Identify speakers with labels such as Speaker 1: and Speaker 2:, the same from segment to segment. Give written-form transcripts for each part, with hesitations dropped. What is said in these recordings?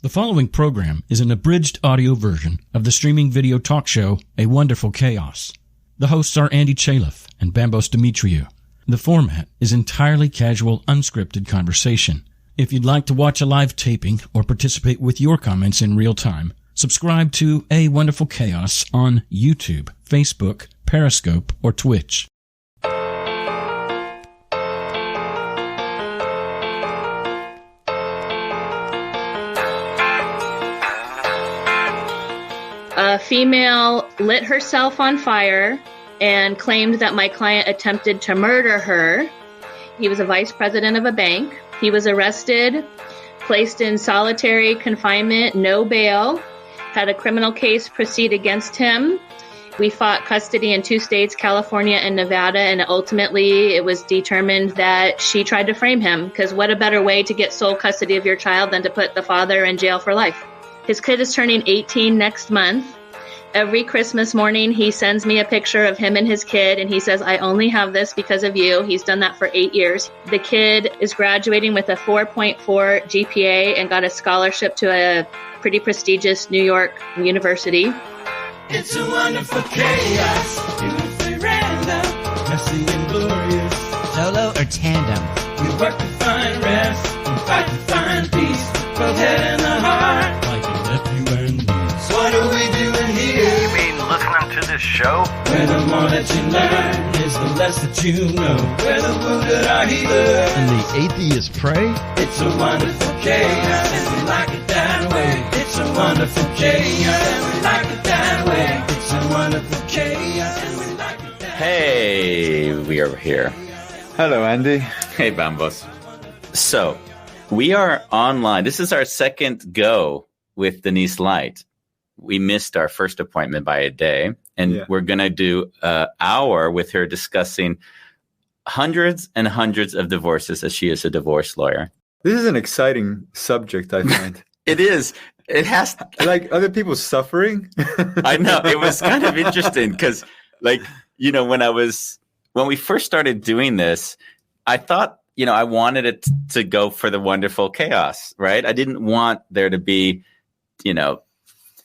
Speaker 1: The following program is an abridged audio version of the streaming video talk show A Wonderful Chaos. The hosts are Andy Chaliff and Bambos Demetriou. The format is entirely casual, unscripted conversation. If you'd like to watch a live taping or participate with your comments in real time, subscribe to A Wonderful Chaos on YouTube, Facebook, Periscope, or Twitch.
Speaker 2: A female lit herself on fire and claimed that my client attempted to murder her. He was a vice president of a bank. He was arrested, placed in solitary confinement, no bail, had a criminal case proceed against him. We fought custody in 2 states, California and Nevada, and ultimately it was determined that she tried to frame him, because what a better way to get sole custody of your child than to put the father in jail for life. His kid is turning 18 next month. Every Christmas morning, he sends me a picture of him and his kid, and he says, I only have this because of you. He's done that for 8 years. The kid is graduating with a 4.4 GPA and got a scholarship to a pretty prestigious New York university.
Speaker 3: It's a wonderful chaos, beautifully random, messy and glorious.
Speaker 4: Solo or tandem?
Speaker 3: We work to find rest, and fight to find peace, both head and the heart.
Speaker 1: Like a nephew and niece.
Speaker 3: So what are we doing here?
Speaker 5: You mean listening to this show?
Speaker 3: Where the more that you learn is the less that you know. Where the wounded are healed
Speaker 4: And the atheists pray?
Speaker 3: It's a wonderful chaos, and we like it that way. It's a wonderful chaos, and we like it that way. It's a wonderful chaos, and we like it that way.
Speaker 6: Hey, we are here.
Speaker 7: Hello, Andy.
Speaker 6: Hey, Bambos. So, we are online. This is our second go with Denise Lite. We missed our first appointment by a day, and we're going to do an hour with her discussing hundreds and hundreds of divorces, as she is a divorce lawyer.
Speaker 7: This is an exciting subject, I find.
Speaker 6: It is. It has.
Speaker 7: Like other people suffering.
Speaker 6: I know. It was kind of interesting because, like, you know, when we first started doing this, I thought, you know, I wanted it to go for the wonderful chaos, right? I didn't want there to be, you know,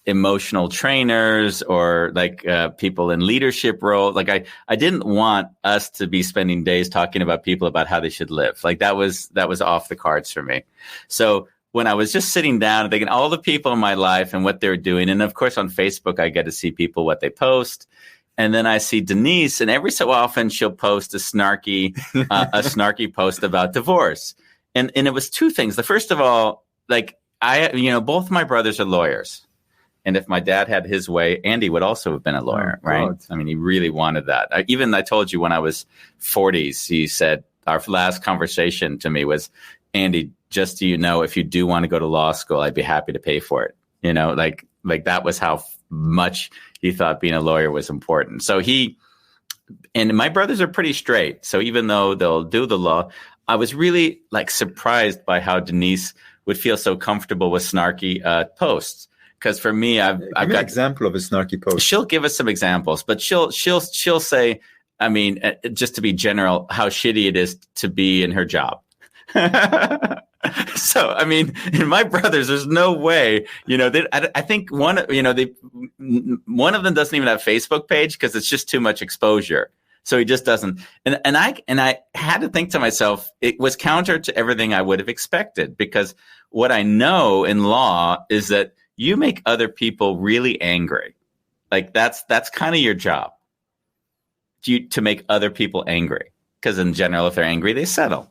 Speaker 6: emotional trainers or like people in leadership roles. Like I didn't want us to be spending days talking about people about how they should live. Like that was off the cards for me. So when I was just sitting down and thinking all the people in my life and what they're doing, and of course on Facebook, I get to see people, what they post. And then I see Denise, and every so often she'll post a snarky post about divorce. And it was two things. The first of all, like both my brothers are lawyers. And if my dad had his way, Andy would also have been a lawyer, right? I mean, he really wanted that. I told you when I was 40s, he said, our last conversation to me was, Andy, just so you know, if you do want to go to law school, I'd be happy to pay for it. You know, like that was how much he thought being a lawyer was important. So and my brothers are pretty straight. So even though they'll do the law, I was really like surprised by how Denise would feel so comfortable with snarky posts. Because for me, I've got an
Speaker 7: example of a snarky post. She'll
Speaker 6: give us some examples, but she'll say, I mean, just to be general, how shitty it is to be in her job. So, I mean, in my brothers, there's no way, you know, I think one of them doesn't even have a Facebook page because it's just too much exposure. So he just doesn't. And I had to think to myself, it was counter to everything I would have expected, because what I know in law is that you make other people really angry. Like that's kind of your job, to make other people angry. Because in general, if they're angry, they settle.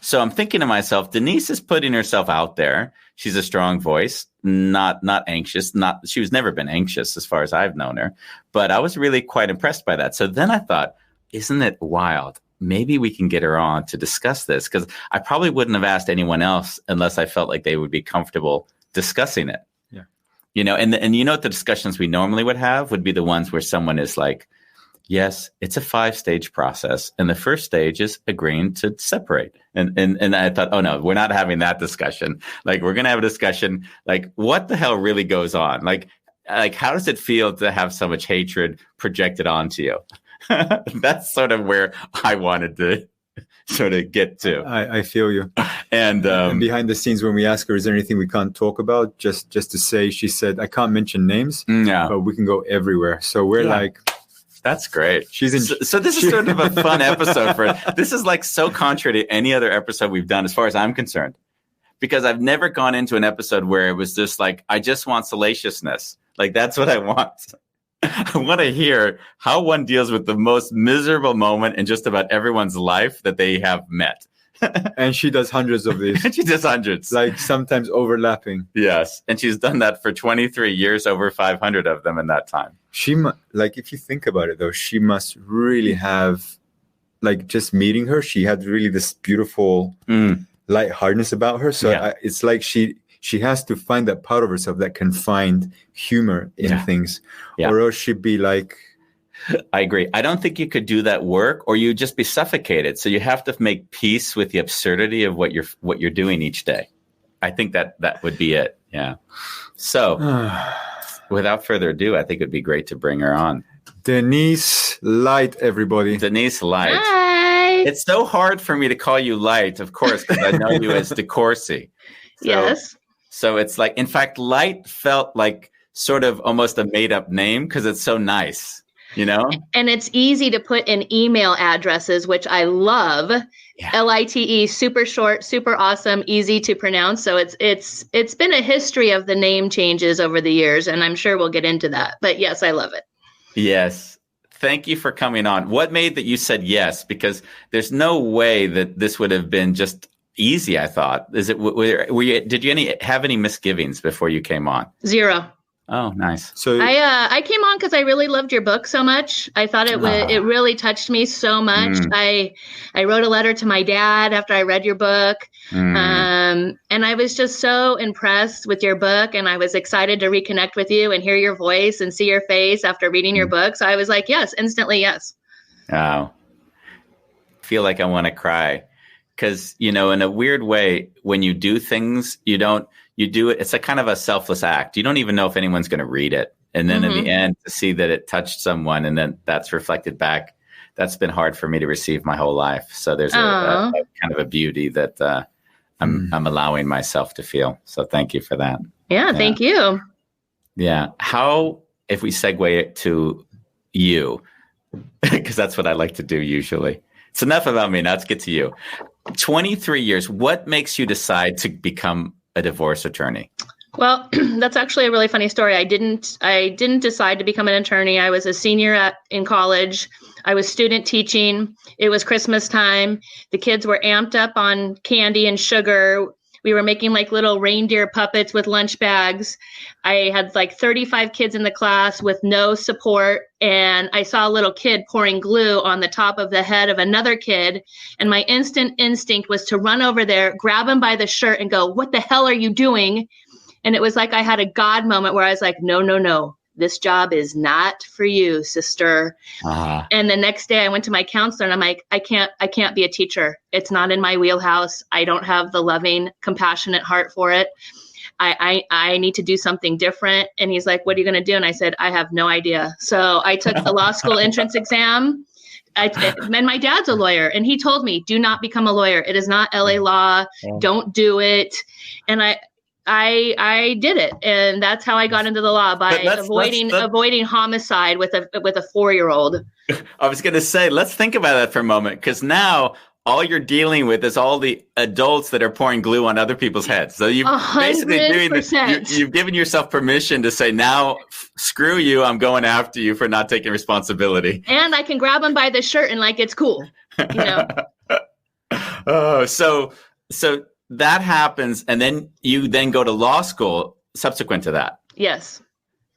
Speaker 6: So I'm thinking to myself, Denise is putting herself out there. She's a strong voice, not anxious. She was never been anxious as far as I've known her. But I was really quite impressed by that. So then I thought, isn't it wild? Maybe we can get her on to discuss this, because I probably wouldn't have asked anyone else unless I felt like they would be comfortable discussing it. Yeah. You know, and you know what the discussions we normally would have would be the ones where someone is like, yes, it's a 5-stage process. And the first stage is agreeing to separate. And I thought, oh, no, we're not having that discussion. Like, we're going to have a discussion, like, what the hell really goes on? Like, how does it feel to have so much hatred projected onto you? That's sort of where I wanted to sort of get to.
Speaker 7: I feel you.
Speaker 6: And
Speaker 7: behind the scenes, when we ask her, is there anything we can't talk about? Just to say, she said, I can't mention names, but we can go everywhere. So we're like,
Speaker 6: that's great.
Speaker 7: She's in.
Speaker 6: So this is sort of a fun episode for it. This is like so contrary to any other episode we've done, as far as I'm concerned, because I've never gone into an episode where it was just like, I just want salaciousness. Like, that's what I want. I want to hear how one deals with the most miserable moment in just about everyone's life that they have met.
Speaker 7: And she does hundreds of these.
Speaker 6: She does hundreds.
Speaker 7: Like sometimes overlapping.
Speaker 6: Yes. And she's done that for 23 years, over 500 of them in that time.
Speaker 7: Like, if you think about it, though, she must really have, like, just meeting her, she had really this beautiful lightheartedness about her. So it's like she has to find that part of herself that can find humor in things. Yeah. Or else she'd be like...
Speaker 6: I agree. I don't think you could do that work, or you'd just be suffocated. So you have to make peace with the absurdity of what you're doing each day. I think that would be it. Yeah. So without further ado, I think it'd be great to bring her on.
Speaker 7: Denise Lite, everybody.
Speaker 6: Denise Lite.
Speaker 2: Hi.
Speaker 6: It's so hard for me to call you Light, of course, because I know you as DeCourcy.
Speaker 2: Yes.
Speaker 6: So it's like, in fact, Light felt like sort of almost a made up name because it's so nice. You know,
Speaker 2: and it's easy to put in email addresses, which I love. LITE, super short, super awesome, easy to pronounce. So it's been a history of the name changes over the years, and I'm sure we'll get into that. But yes, I love it.
Speaker 6: Yes. Thank you for coming on. What made that you said yes? Because there's no way that this would have been just easy, I thought. Is it? Did you have any misgivings before you came on?
Speaker 2: Zero.
Speaker 6: Oh, nice.
Speaker 2: So I came on because I really loved your book so much. I thought it really touched me so much. I wrote a letter to my dad after I read your book, and I was just so impressed with your book, and I was excited to reconnect with you and hear your voice and see your face after reading your book. So I was like, yes, instantly, yes.
Speaker 6: Oh, I feel like I want to cry because, in a weird way, when you do things, you do it. It's a kind of a selfless act. You don't even know if anyone's going to read it. And then in the end, to see that it touched someone and then that's reflected back, that's been hard for me to receive my whole life. So there's a kind of a beauty that I'm allowing myself to feel. So thank you for that.
Speaker 2: Yeah, thank you.
Speaker 6: Yeah. How, if we segue it to you, because that's what I like to do usually. It's enough about me. Now let's get to you. 23 years. What makes you decide to become a divorce attorney?
Speaker 2: Well, that's actually a really funny story. I didn't decide to become an attorney. I was a senior in college. I was student teaching. It was Christmas time. The kids were amped up on candy and sugar. We were making like little reindeer puppets with lunch bags. I had like 35 kids in the class with no support. And I saw a little kid pouring glue on the top of the head of another kid. And my instant instinct was to run over there, grab him by the shirt and go, "What the hell are you doing?" And it was like I had a God moment where I was like, no. This job is not for you, sister. And the next day I went to my counselor and I'm like, I can't be a teacher. It's not in my wheelhouse. I don't have the loving, compassionate heart for it. I need to do something different. And he's like, what are you going to do? And I said, I have no idea. So I took the law school entrance exam. And my dad's a lawyer and he told me, do not become a lawyer. It is not LA law. Don't do it. And I did it, and that's how I got into the law, by avoiding homicide with a 4-year-old.
Speaker 6: I was going to say, let's think about that for a moment, because now all you're dealing with is all the adults that are pouring glue on other people's heads. So you've basically doing this, you've given yourself permission to say, now screw you, I'm going after you for not taking responsibility.
Speaker 2: And I can grab them by the shirt and like it's cool,
Speaker 6: So that happens, and then you go to law school subsequent to that.
Speaker 2: Yes.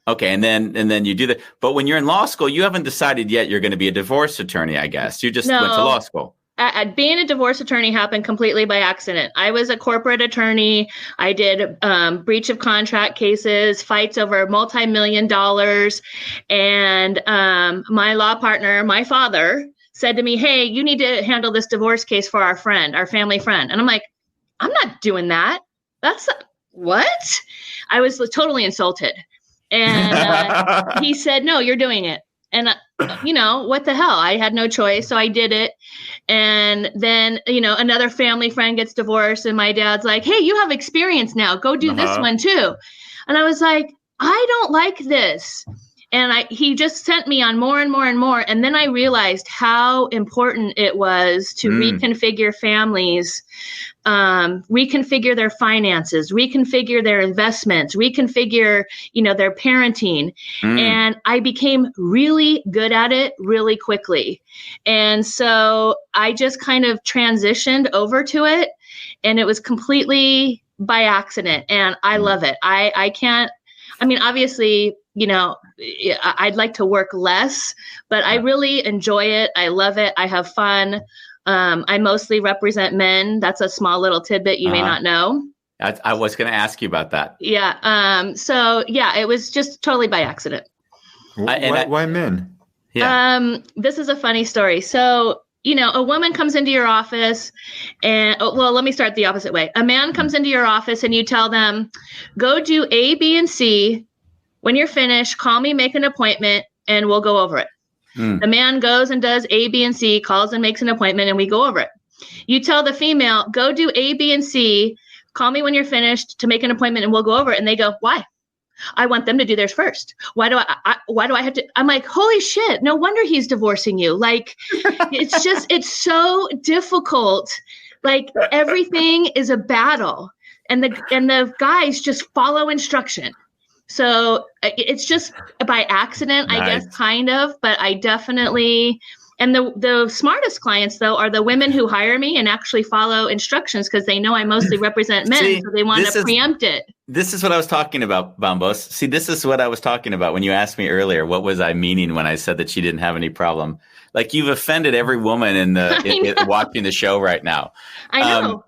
Speaker 6: Okay, and then you do that. But when you're in law school, you haven't decided yet you're going to be a divorce attorney, I guess. You just went to law school.
Speaker 2: Being a divorce attorney happened completely by accident. I was a corporate attorney. I did breach of contract cases, fights over multi-million dollars. And my law partner, my father, said to me, hey, you need to handle this divorce case for our family friend. And I'm like, I'm not doing that. That's what? I was totally insulted. And he said, no, you're doing it. And, what the hell? I had no choice. So I did it. And then, another family friend gets divorced and my dad's like, hey, you have experience now. Go do this one too. And I was like, I don't like this. And he just sent me on more and more and more. And then I realized how important it was to reconfigure families, reconfigure their finances, reconfigure their investments, reconfigure, their parenting. And I became really good at it really quickly. And so I just kind of transitioned over to it, and it was completely by accident. And I love it. Obviously, I'd like to work less, but I really enjoy it. I love it. I have fun. I mostly represent men. That's a small little tidbit you may not know.
Speaker 6: I was going to ask you about that.
Speaker 2: Yeah. So yeah, it was just totally by accident.
Speaker 7: Why men?
Speaker 6: Yeah.
Speaker 2: This is a funny story. So, a woman comes into your office and, let me start the opposite way. A man comes into your office and you tell them, go do A, B, and C. When you're finished, call me, make an appointment, and we'll go over it. The man goes and does A, B, and C, calls and makes an appointment, and we go over it. You tell the female, go do A, B, and C, call me when you're finished to make an appointment, and we'll go over it. And they go, why? I want them to do theirs first. Why do I have to? I'm like, holy shit, no wonder he's divorcing you. Like, it's so difficult. Like, everything is a battle, and the guys just follow instruction. So it's just by accident, I guess, kind of, but I definitely, and the smartest clients, though, are the women who hire me and actually follow instructions because they know I mostly represent men, so they want to preempt it.
Speaker 6: This is what I was talking about, Bambos. See, this is what I was talking about when you asked me earlier, what was I meaning when I said that she didn't have any problem? Like, you've offended every woman in watching the show right now.
Speaker 2: I know.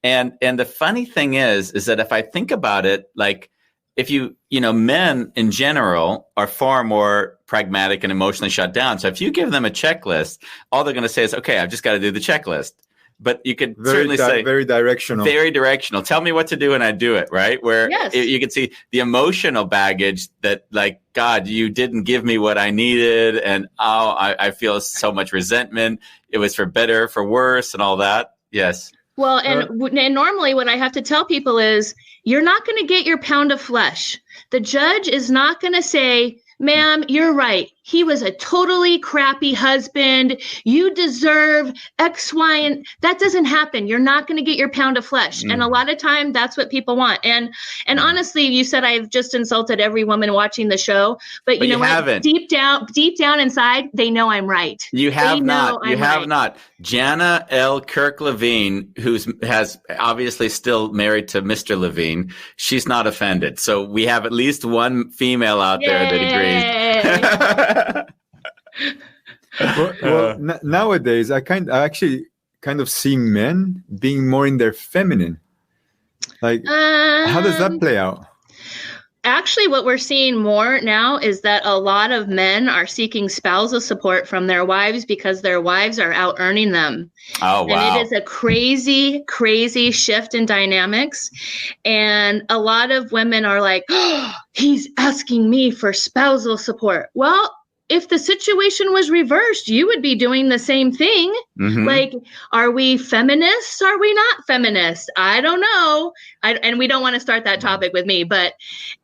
Speaker 6: And the funny thing is that if I think about it, like, if men in general are far more pragmatic and emotionally shut down. So if you give them a checklist, all they're going to say is, okay, I've just got to do the checklist. But you could certainly say
Speaker 7: very directional.
Speaker 6: Very directional. Tell me what to do and I do it, right? Where you can see the emotional baggage that, like, God, you didn't give me what I needed. And I feel so much resentment. It was for better, for worse, and all that. Yes.
Speaker 2: Well, and normally what I have to tell people is, you're not going to get your pound of flesh. The judge is not going to say, ma'am, you're right. He was a totally crappy husband. You deserve X, Y, and that doesn't happen. You're not going to get your pound of flesh. And a lot of time that's what people want. And honestly, you said I've just insulted every woman watching the show, but you know what?
Speaker 6: Haven't.
Speaker 2: Deep down inside, they know I'm right.
Speaker 6: You have not. You have not. Jana L. Kirk Levine, has obviously still married to Mr. Levine, she's not offended. So we have at least one female out there that agrees.
Speaker 7: Nowadays, I actually kind of seeing men being more in their feminine. Like, how does that play out?
Speaker 2: Actually, what we're seeing more now is that a lot of men are seeking spousal support from their wives because their wives are out earning them.
Speaker 6: Oh, wow.
Speaker 2: And it is a crazy, crazy shift in dynamics. And a lot of women are like, oh, he's asking me for spousal support. Well, if the situation was reversed, you would be doing the same thing. Mm-hmm. Like, are we feminists? Are we not feminists? I don't know. And we don't want to start that topic with me, but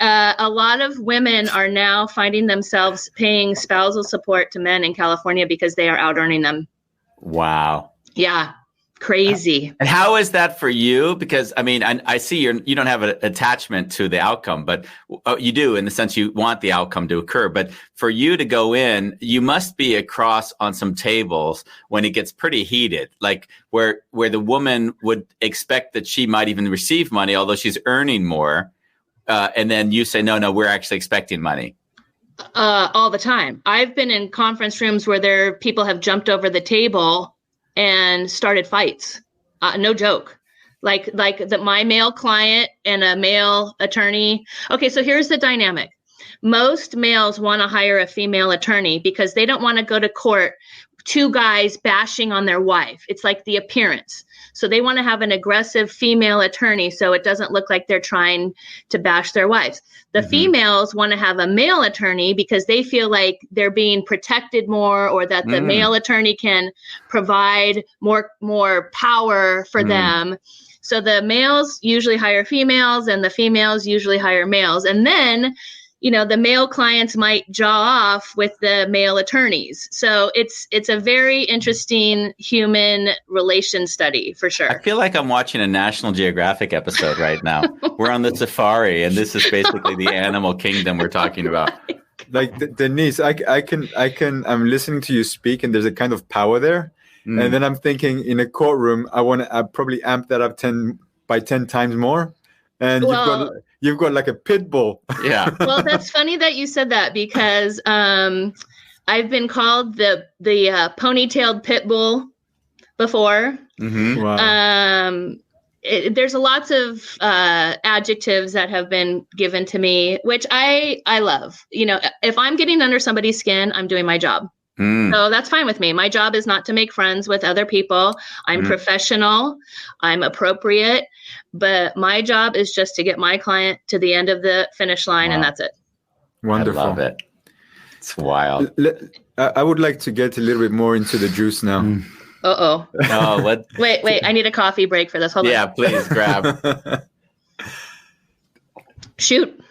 Speaker 2: a lot of women are now finding themselves paying spousal support to men in California because they are out earning them.
Speaker 6: Wow.
Speaker 2: Yeah. Crazy.
Speaker 6: And how is that for you? Because I see you don't have an attachment to the outcome, but you do in the sense you want the outcome to occur. But for you to go in, you must be across on some tables when it gets pretty heated, like where the woman would expect that she might even receive money, although she's earning more. And then you say, no, we're actually expecting money.
Speaker 2: All the time. I've been in conference rooms where people have jumped over the table and started fights. No joke. Like my male client and a male attorney. Okay, so here's the dynamic. Most males want to hire a female attorney because they don't want to go to court, two guys bashing on their wife. It's like the appearance. So they want to have an aggressive female attorney so it doesn't look like they're trying to bash their wives. The females want to have a male attorney because they feel like they're being protected more, or that the male attorney can provide more power for them. So the males usually hire females and the females usually hire males. And then, the male clients might jaw off with the male attorneys. So it's a very interesting human relation study for sure.
Speaker 6: I feel like I'm watching a National Geographic episode right now. We're on the safari, and this is basically the animal kingdom we're talking about.
Speaker 7: Like Denise, I'm listening to you speak, and there's a kind of power there. And then I'm thinking, in a courtroom, I probably amp that up 10 times more. And you've got like a pit bull. Yeah.
Speaker 2: Well, that's funny that you said that, because I've been called the ponytailed pit bull before. Wow. There's lots of adjectives that have been given to me, which I love. If I'm getting under somebody's skin, I'm doing my job. So that's fine with me. My job is not to make friends with other people. I'm professional. I'm appropriate. But my job is just to get my client to the end of the finish line, and that's it.
Speaker 7: Wonderful.
Speaker 6: I love it. It's wild.
Speaker 7: I would like to get a little bit more into the juice now.
Speaker 2: Uh-oh.
Speaker 6: Oh, what?
Speaker 2: Wait. I need a coffee break for this. Hold on.
Speaker 6: Yeah, please grab.
Speaker 2: Shoot.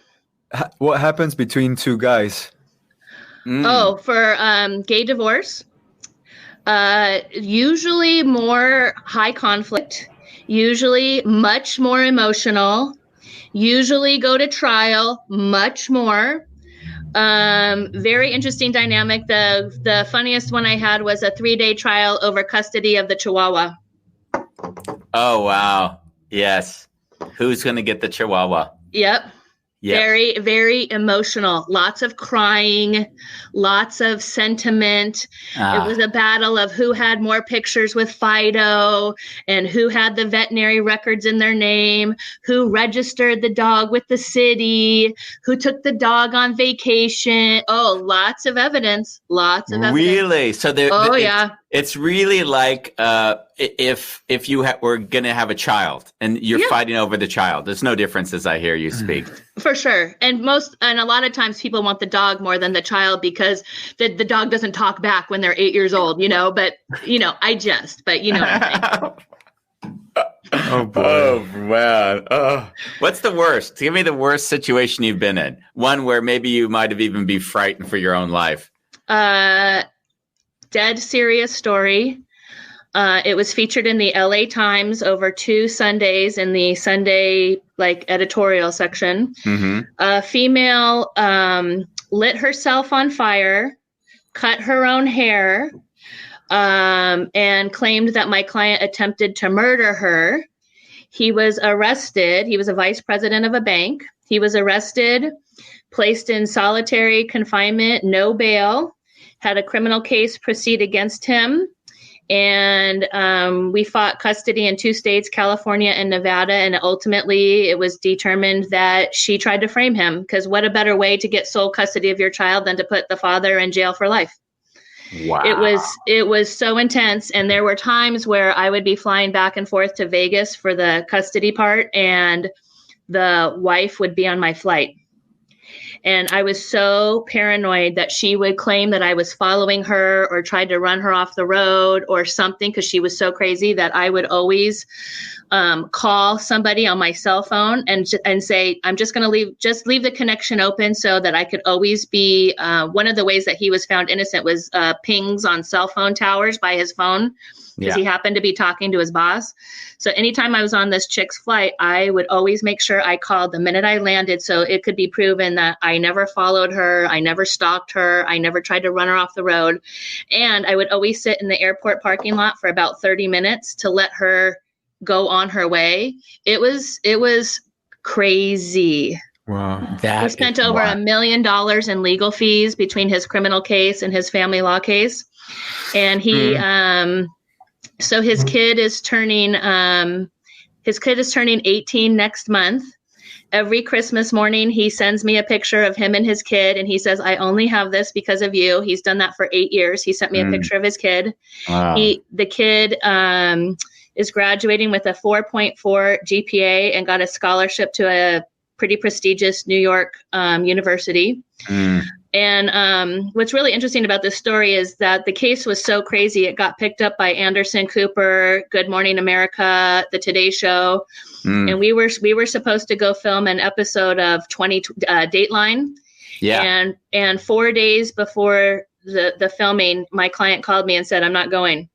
Speaker 7: What happens between two guys?
Speaker 2: Oh, for gay divorce, usually more high conflict, usually much more emotional, usually go to trial much more. Very interesting dynamic. The funniest one I had was a 3-day trial over custody of the Chihuahua.
Speaker 6: Oh, wow. Yes. Who's going to get the Chihuahua?
Speaker 2: Yep. Very, very emotional. Lots of crying, lots of sentiment. It was a battle of who had more pictures with Fido and who had the veterinary records in their name, who registered the dog with the city, who took the dog on vacation. Oh, lots of evidence. Lots of evidence.
Speaker 6: Really? So it's really like if you were going to have a child and you're fighting over the child. There's no difference as I hear you speak.
Speaker 2: For sure. And a lot of times people want the dog more than the child because the dog doesn't talk back when they're 8 years old, but I jest, but what I'm saying.
Speaker 7: Oh boy.
Speaker 6: Oh man. Oh. What's the worst? Give me the worst situation you've been in. One where maybe you might have even been frightened for your own life.
Speaker 2: Dead serious story. It was featured in the LA Times over 2 Sundays in the Sunday editorial section. A female lit herself on fire, cut her own hair, and claimed that my client attempted to murder her. He was arrested. He was a vice president of a bank. He was arrested, placed in solitary confinement, no bail, had a criminal case proceed against him. And we fought custody in 2 states, California and Nevada. And ultimately, it was determined that she tried to frame him, because what a better way to get sole custody of your child than to put the father in jail for life.
Speaker 6: Wow.
Speaker 2: It was so intense. And there were times where I would be flying back and forth to Vegas for the custody part, and the wife would be on my flight. And I was so paranoid that she would claim that I was following her or tried to run her off the road or something, because she was so crazy that I would always call somebody on my cell phone and say, I'm just going to leave the connection open so that I could always be. One of the ways that he was found innocent was pings on cell phone towers by his phone, because he happened to be talking to his boss. So anytime I was on this chick's flight, I would always make sure I called the minute I landed, so it could be proven that I never followed her, I never stalked her, I never tried to run her off the road. And I would always sit in the airport parking lot for about 30 minutes to let her go on her way. It was crazy.
Speaker 7: Wow.
Speaker 2: He spent over $1 million in legal fees between his criminal case and his family law case. And he, so his kid is turning 18 next month. Every Christmas morning, he sends me a picture of him and his kid, and he says, I only have this because of you. He's done that for 8 years. He sent me a picture of his kid.
Speaker 6: Wow.
Speaker 2: The kid, is graduating with a 4.4 GPA and got a scholarship to a pretty prestigious New York university. And what's really interesting about this story is that the case was so crazy. It got picked up by Anderson Cooper, Good Morning America, The Today Show. And we were supposed to go film an episode of Dateline. Yeah. And 4 days before the filming, my client called me and said, I'm not going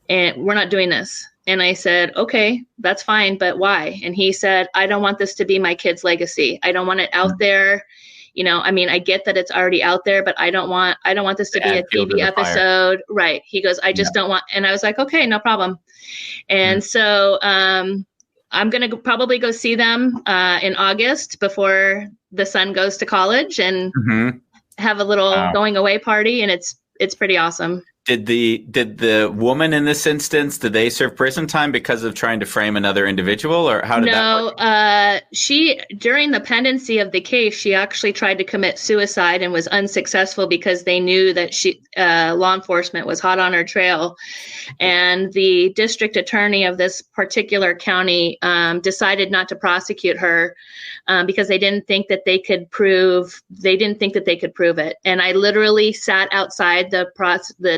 Speaker 2: and we're not doing this. And I said, okay, that's fine. But why? And he said, I don't want this to be my kid's legacy. I don't want it out there. You know, I mean, I get that it's already out there, but I don't want this to be a TV episode. Fire. Right. He goes, I just don't want. And I was like, okay, no problem. And so I'm going to probably go see them in August before the son goes to college and have a little going away party. And it's pretty awesome.
Speaker 6: Did the woman in this instance, did they serve prison time because of trying to frame another individual, or how did that work?
Speaker 2: No, she, during the pendency of the case, she actually tried to commit suicide and was unsuccessful because they knew that law enforcement was hot on her trail. And the district attorney of this particular county decided not to prosecute her because they didn't think that they could prove it. And I literally sat outside the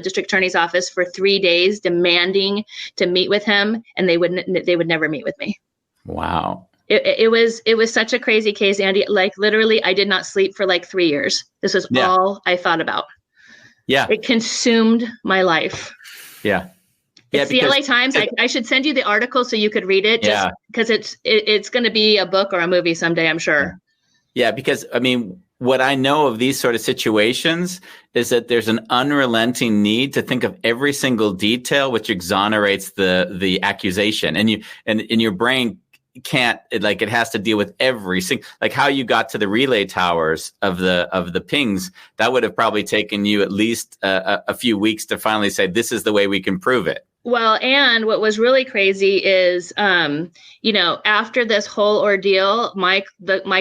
Speaker 2: district attorney's office for 3 days demanding to meet with him, and they would never meet with me.
Speaker 6: Wow.
Speaker 2: It was such a crazy case, Andy. Like literally I did not sleep for like 3 years. This was all I thought about. Yeah. It consumed my life.
Speaker 6: Yeah.
Speaker 2: It's the LA Times. I should send you the article so you could read it just because it's going to be a book or a movie someday, I'm sure.
Speaker 6: Yeah, because I mean, what I know of these sort of situations is that there's an unrelenting need to think of every single detail which exonerates the accusation, and your brain can't, it has to deal with every single, like how you got to the relay towers of the pings. That would have probably taken you at least a few weeks to finally say, this is the way we can prove it.
Speaker 2: Well, and what was really crazy is, after this whole ordeal, my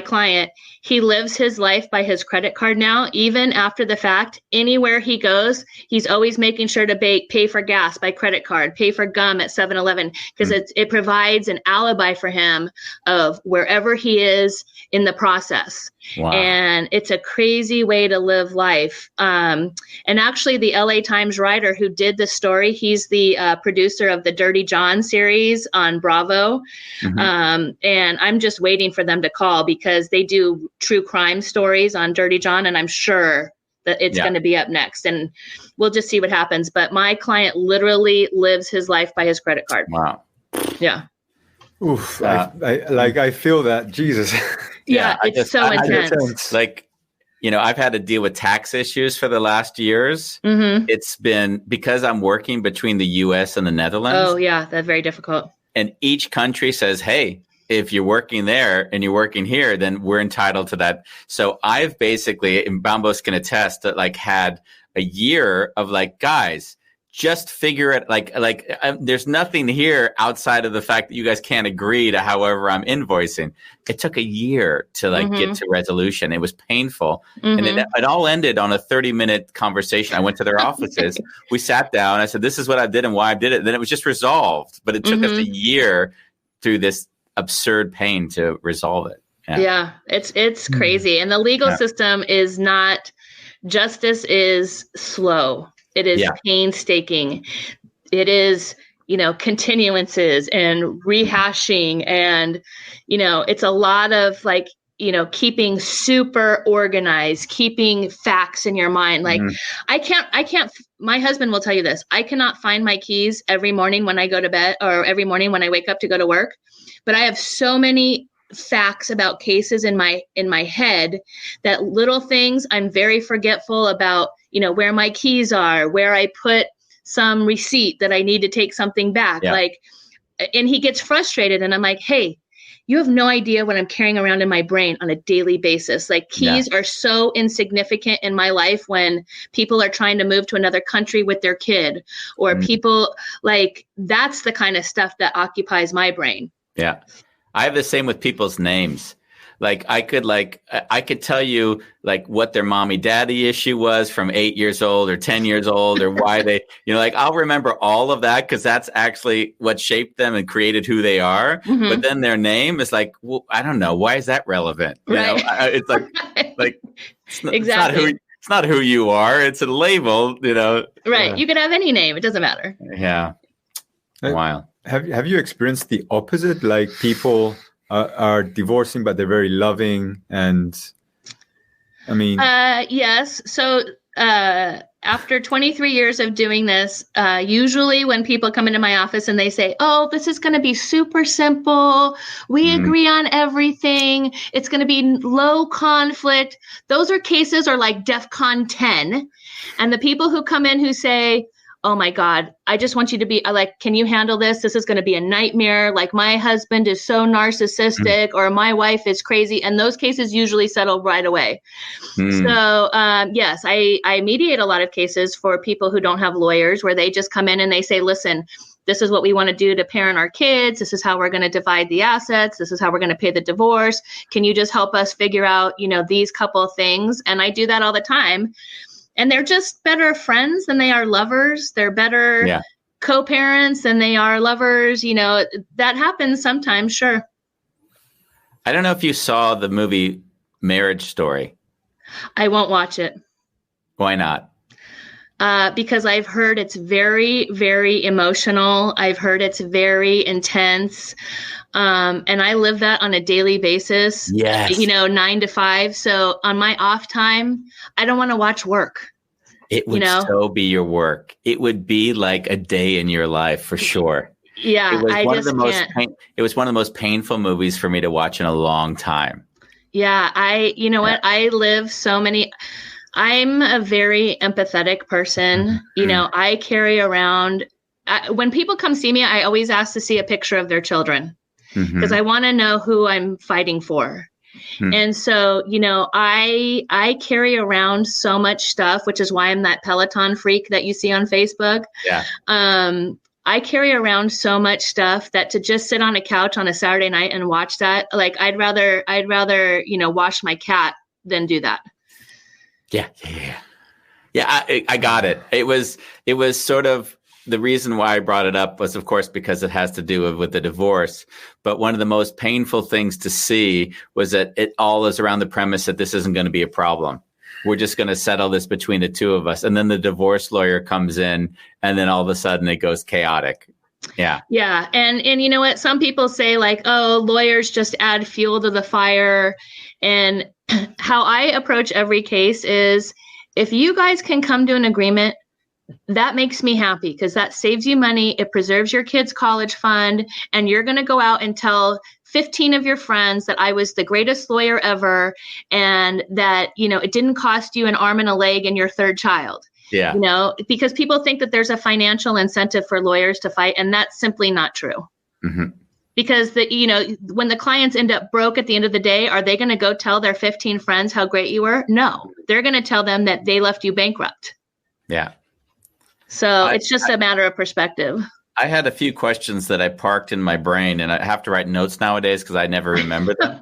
Speaker 2: client, he lives his life by his credit card now. Even after the fact, anywhere he goes, he's always making sure to pay for gas by credit card, pay for gum at 7-Eleven, because it provides an alibi for him of wherever he is in the process. Wow. And it's a crazy way to live life. And actually, the LA Times writer who did the story, he's the producer of the Dirty John series on Bravo. And I'm just waiting for them to call because they do true crime stories on Dirty John, and I'm sure that it's going to be up next, and we'll just see what happens. But my client literally lives his life by his credit card.
Speaker 6: Wow.
Speaker 2: Yeah.
Speaker 7: Oof. I feel that. Jesus.
Speaker 2: Yeah, it's so intense.
Speaker 6: Like, I've had to deal with tax issues for the last years. It's been because I'm working between the U.S. and the Netherlands.
Speaker 2: Oh, yeah, that's very difficult.
Speaker 6: And each country says, hey, if you're working there and you're working here, then we're entitled to that. So I've basically, and Bambos can attest, that had a year of guys, just figure it there's nothing here outside of the fact that you guys can't agree to however I'm invoicing. It took a year to get to resolution. It was painful. And it all ended on a 30-minute conversation. I went to their offices. We sat down. I said, this is what I did and why I did it. Then it was just resolved. But it took us a year through this absurd pain to resolve it.
Speaker 2: Yeah, it's crazy. And the legal system is not, justice is slow. It is painstaking. It is, continuances and rehashing. And, it's a lot of keeping super organized, keeping facts in your mind. I can't, my husband will tell you this. I cannot find my keys every morning when I go to bed or every morning when I wake up to go to work. But I have so many facts about cases in my head that little things I'm very forgetful about, where my keys are, where I put some receipt that I need to take something back. And he gets frustrated and I'm like, hey, you have no idea what I'm carrying around in my brain on a daily basis. Keys are so insignificant in my life when people are trying to move to another country with their kid or people that's the kind of stuff that occupies my brain.
Speaker 6: Yeah. I have the same with people's names. like I could tell you like what their mommy daddy issue was from 8 years old or 10 years old, or why they, like I'll remember all of that because that's actually what shaped them and created who they are.
Speaker 2: Mm-hmm.
Speaker 6: But then their name is like, well, I don't know, why is that relevant?
Speaker 2: Right.
Speaker 6: It's like like
Speaker 2: exactly.
Speaker 6: It's not who you are. It's a label,
Speaker 2: Right. You could have any name. It doesn't matter.
Speaker 6: Yeah. Wow.
Speaker 7: Have you experienced the opposite? Like people are divorcing, but they're very loving, and I mean,
Speaker 2: yes. So after 23 years of doing this, usually when people come into my office and they say, "Oh, this is going to be super simple. We agree on everything. It's going to be low conflict." Those are cases are like DEFCON 10. And the people who come in who say, "Oh my God, I just want you to be like, can you handle this? This is going to be a nightmare. Like my husband is so narcissistic or my wife is crazy." And those cases usually settle right away. So yes, I mediate a lot of cases for people who don't have lawyers where they just come in and they say, "Listen, this is what we want to do to parent our kids. This is how we're going to divide the assets. This is how we're going to pay the divorce. Can you just help us figure out, these couple of things?" And I do that all the time. And they're just better friends than they are lovers. They're better co-parents than they are lovers. That happens sometimes, sure.
Speaker 6: I don't know if you saw the movie Marriage Story.
Speaker 2: I won't watch it.
Speaker 6: Why not?
Speaker 2: Because I've heard it's very, very emotional. I've heard it's very intense. And I live that on a daily basis,
Speaker 6: yes.
Speaker 2: 9 to 5. So on my off time, I don't want to watch work.
Speaker 6: It would so be your work. It would be like a day in your life for sure.
Speaker 2: Yeah.
Speaker 6: It was one of the most painful movies for me to watch in a long time.
Speaker 2: Yeah. What? I live I'm a very empathetic person. I carry around, when people come see me, I always ask to see a picture of their children. Because I want to know who I'm fighting for. And so, I carry around so much stuff, which is why I'm that Peloton freak that you see on Facebook.
Speaker 6: Yeah.
Speaker 2: I carry around so much stuff that to just sit on a couch on a Saturday night and watch that, like I'd rather, wash my cat than do that.
Speaker 6: Yeah. I got it. It was sort of, the reason why I brought it up was, of course, because it has to do with the divorce. But one of the most painful things to see was that it all is around the premise that this isn't going to be a problem. We're just going to settle this between the two of us. And then the divorce lawyer comes in, and then all of a sudden it goes chaotic. Yeah. Yeah.
Speaker 2: And you know what? Some people say like, "Oh, lawyers just add fuel to the fire." And how I approach every case is, if you guys can come to an agreement, that makes me happy because that saves you money. It preserves your kids' college fund. And you're going to go out and tell 15 of your friends that I was the greatest lawyer ever and that, it didn't cost you an arm and a leg and your third child.
Speaker 6: Yeah.
Speaker 2: Because people think that there's a financial incentive for lawyers to fight. And that's simply not true. Mm-hmm. Because when the clients end up broke at the end of the day, are they going to go tell their 15 friends how great you were? No, they're going to tell them that they left you bankrupt.
Speaker 6: Yeah.
Speaker 2: So it's just a matter of perspective.
Speaker 6: I had a few questions that I parked in my brain, and I have to write notes nowadays because I never remember them.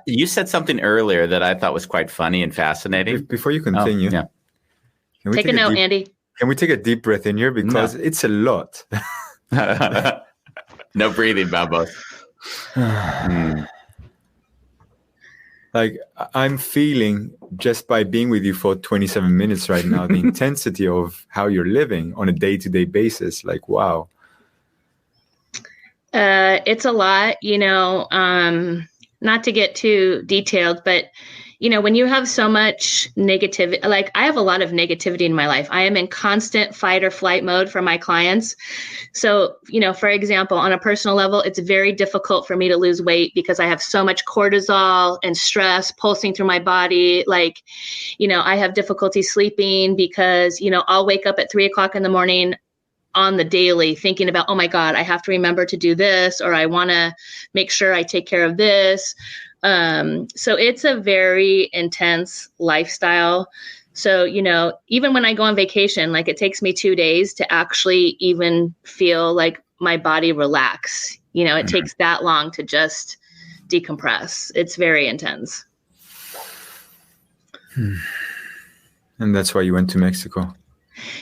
Speaker 6: You said something earlier that I thought was quite funny and fascinating.
Speaker 7: Before you continue,
Speaker 2: take a note, Andy.
Speaker 7: Can we take a deep breath in here? Because it's a lot.
Speaker 6: No breathing, Bambos.
Speaker 7: Like I'm feeling just by being with you for 27 minutes right now, the intensity of how you're living on a day-to-day basis. Like, wow.
Speaker 2: It's a lot, not to get too detailed, but when you have so much negativity, like I have a lot of negativity in my life. I am in constant fight or flight mode for my clients. So, for example, on a personal level, it's very difficult for me to lose weight because I have so much cortisol and stress pulsing through my body. Like, I have difficulty sleeping because, I'll wake up at 3:00 in the morning on the daily thinking about, oh my God, I have to remember to do this, or I want to make sure I take care of this. So it's a very intense lifestyle. So, even when I go on vacation, like it takes me 2 days to actually even feel like my body relax. It takes that long to decompress. It's very intense.
Speaker 7: And that's why you went to Mexico.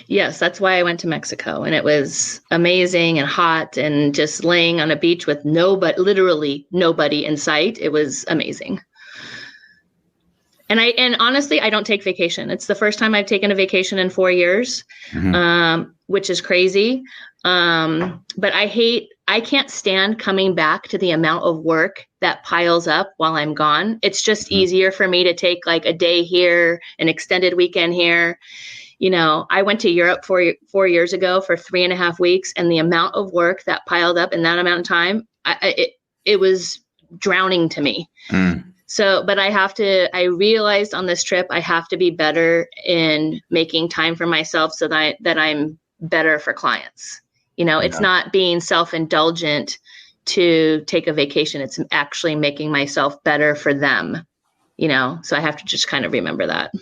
Speaker 2: Yes, that's why I went to Mexico, and it was amazing and hot and just laying on a beach with literally nobody in sight. It was amazing. And honestly, I don't take vacation. It's the first time I've taken a vacation in 4 years, which is crazy. But I can't stand coming back to the amount of work that piles up while I'm gone. It's just easier for me to take like a day here, an extended weekend here. I went to Europe 4 years ago for 3.5 weeks, and the amount of work that piled up in that amount of time, it was drowning to me. So, but I realized on this trip, I have to be better in making time for myself so that I'm better for clients. It's not being self-indulgent to take a vacation. It's actually making myself better for them, so I have to just kind of remember that.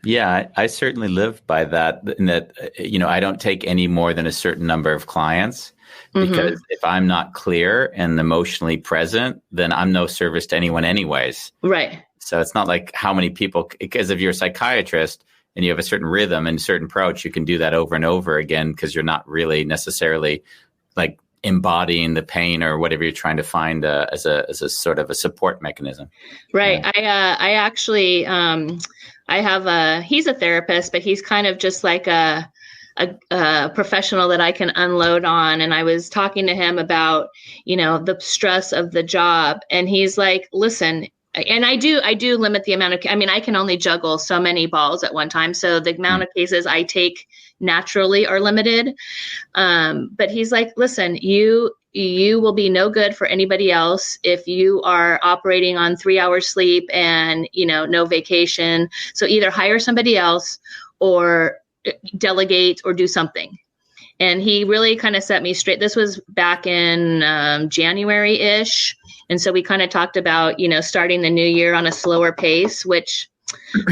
Speaker 6: Yeah, I certainly live by that, in that, I don't take any more than a certain number of clients, because if I'm not clear and emotionally present, then I'm no service to anyone anyways.
Speaker 2: Right.
Speaker 6: So it's not like how many people, because if you're a psychiatrist and you have a certain rhythm and a certain approach, you can do that over and over again, because you're not really necessarily like embodying the pain or whatever you're trying to find as a sort of a support mechanism.
Speaker 2: Right. Yeah. I actually, he's a therapist, but he's kind of just like a professional that I can unload on. And I was talking to him about, the stress of the job. And he's like, listen, and I do limit the amount of, I can only juggle so many balls at one time. So the amount of cases I take naturally are limited. But he's like, listen, you will be no good for anybody else if you are operating on 3 hours sleep and, no vacation. So either hire somebody else or delegate or do something. And he really kind of set me straight. This was back in January-ish. And so we kind of talked about, starting the new year on a slower pace, which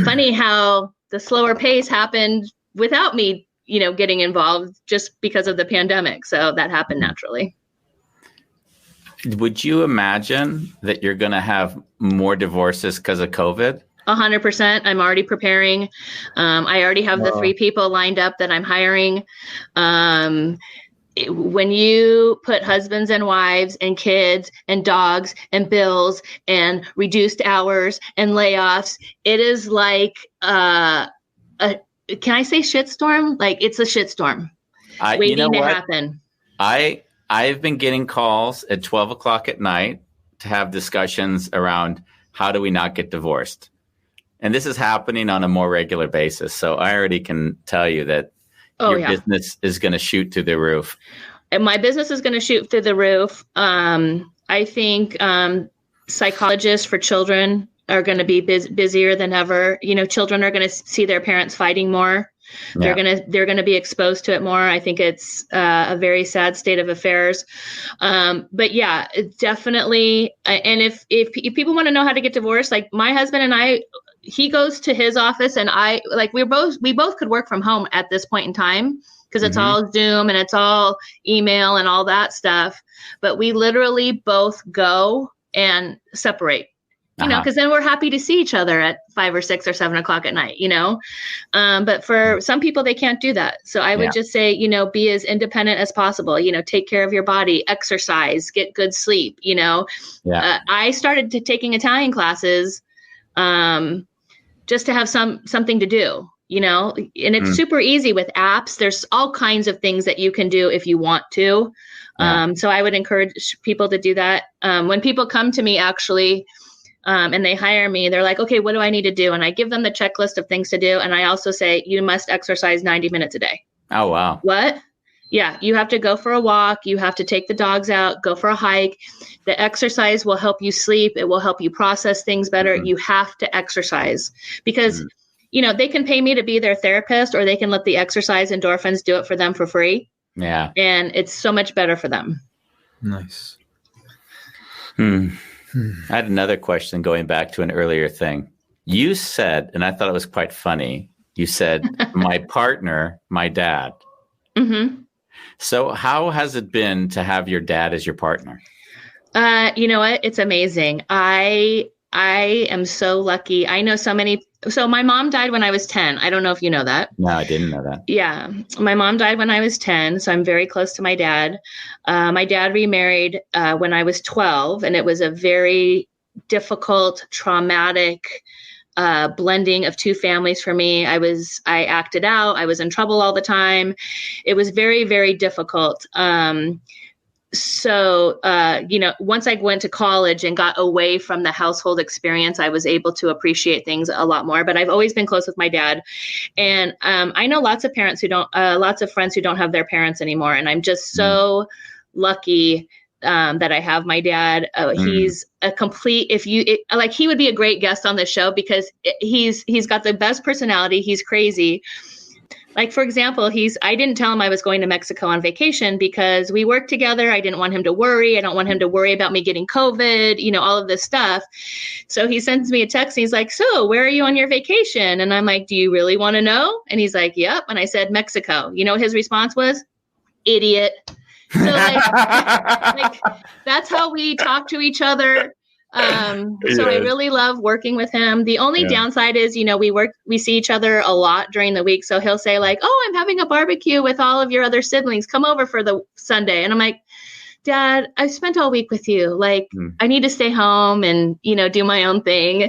Speaker 2: funny how the slower pace happened without me, getting involved just because of the pandemic. So that happened naturally.
Speaker 6: Would you imagine that you're going to have more divorces because of COVID?
Speaker 2: 100%. I'm already preparing. I already have the 3 people lined up that I'm hiring. When you put husbands and wives and kids and dogs and bills and reduced hours and layoffs, it is like can I say shitstorm? Like, it's a shitstorm waiting to happen.
Speaker 6: I've been getting calls at 12 o'clock at night to have discussions around how do we not get divorced? And this is happening on a more regular basis. So I already can tell you that your business is going to shoot through the roof.
Speaker 2: And my business is going to shoot through the roof. I think psychologists for children are going to be busier than ever. Children are going to see their parents fighting more. Yeah. They're going to be exposed to it more. I think it's a very sad state of affairs. But yeah, it's definitely. And if people want to know how to get divorced, like my husband and I, he goes to his office and we both could work from home at this point in time, because it's all Zoom and it's all email and all that stuff. But we literally both go and separate. Because then we're happy to see each other at 5 or 6 or 7 o'clock at night, but for some people, they can't do that. So I would just say, be as independent as possible, take care of your body, exercise, get good sleep. I started taking Italian classes just to have something to do, and it's super easy with apps. There's all kinds of things that you can do if you want to. So I would encourage people to do that. When people come to me, actually, and they hire me, they're like, okay, what do I need to do? And I give them the checklist of things to do. And I also say, you must exercise 90 minutes a day.
Speaker 6: Oh, wow.
Speaker 2: What? Yeah. You have to go for a walk. You have to take the dogs out, go for a hike. The exercise will help you sleep. It will help you process things better. You have to exercise because, they can pay me to be their therapist, or they can let the exercise endorphins do it for them for free.
Speaker 6: Yeah.
Speaker 2: And it's so much better for them.
Speaker 7: Nice.
Speaker 6: I had another question going back to an earlier thing. You said, and I thought it was quite funny, you said, my partner, my dad. Mm-hmm. So how has it been to have your dad as your partner?
Speaker 2: You know what? It's amazing. I am so lucky. I know so many. So my mom died when I was 10. I don't know if you know that.
Speaker 6: No, I didn't know that.
Speaker 2: Yeah. My mom died when I was 10. So I'm very close to my dad. My dad remarried when I was 12, and it was a very difficult, traumatic blending of two families for me. I acted out. I was in trouble all the time. It was very, very difficult. So, once I went to college and got away from the household experience, I was able to appreciate things a lot more. But I've always been close with my dad. And I know lots of parents lots of friends who don't have their parents anymore. And I'm just so lucky that I have my dad. He's a complete, he would be a great guest on the show because he's got the best personality. He's crazy. Like, for example, I didn't tell him I was going to Mexico on vacation because we worked together. I didn't want him to worry. I don't want him to worry about me getting COVID, all of this stuff. So he sends me a text and he's like, so where are you on your vacation? And I'm like, do you really want to know? And he's like, yep. And I said, Mexico. You know what his response was? Idiot. So like that's how we talk to each other. So I really love working with him. The only downside is, we see each other a lot during the week. So he'll say like, oh, I'm having a barbecue with all of your other siblings. Come over for the Sunday. And I'm like, Dad, I've spent all week with you. Like, I need to stay home and, do my own thing.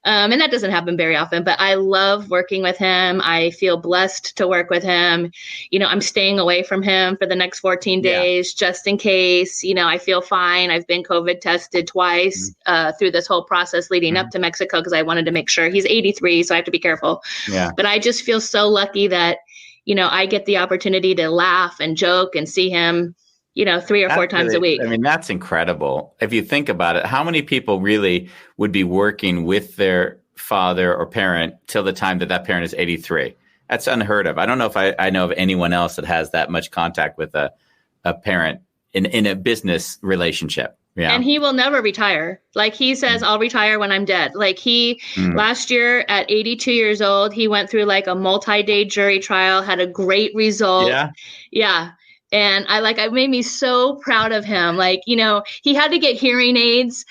Speaker 2: And that doesn't happen very often, but I love working with him. I feel blessed to work with him. I'm staying away from him for the next 14 days, just in case, I feel fine. I've been COVID tested twice through this whole process leading up to Mexico because I wanted to make sure. He's 83, so I have to be careful. Yeah. But I just feel so lucky that, I get the opportunity to laugh and joke and see him 3 or 4 times a week. I
Speaker 6: mean, that's incredible. If you think about it, how many people really would be working with their father or parent till the time that parent is 83? That's unheard of. I don't know if I know of anyone else that has that much contact with a parent in a business relationship. Yeah.
Speaker 2: And he will never retire. Like he says, I'll retire when I'm dead. Like last year at 82 years old, he went through like a multi-day jury trial, had a great result. Yeah. Yeah. And it made me so proud of him. Like, he had to get hearing aids,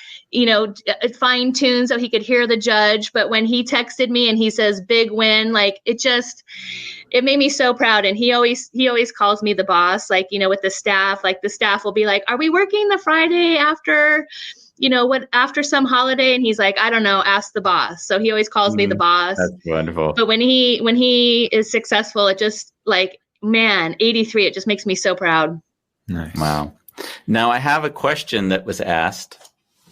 Speaker 2: fine tuned so he could hear the judge. But when he texted me and he says, big win, it made me so proud. And he always calls me the boss, with the staff, the staff will be like, are we working the Friday after, after some holiday? And he's like, I don't know, ask the boss. So he always calls me the boss.
Speaker 6: That's wonderful.
Speaker 2: But when he is successful, it just man, 83, it just makes me so proud.
Speaker 6: Nice. Wow. Now I have a question that was asked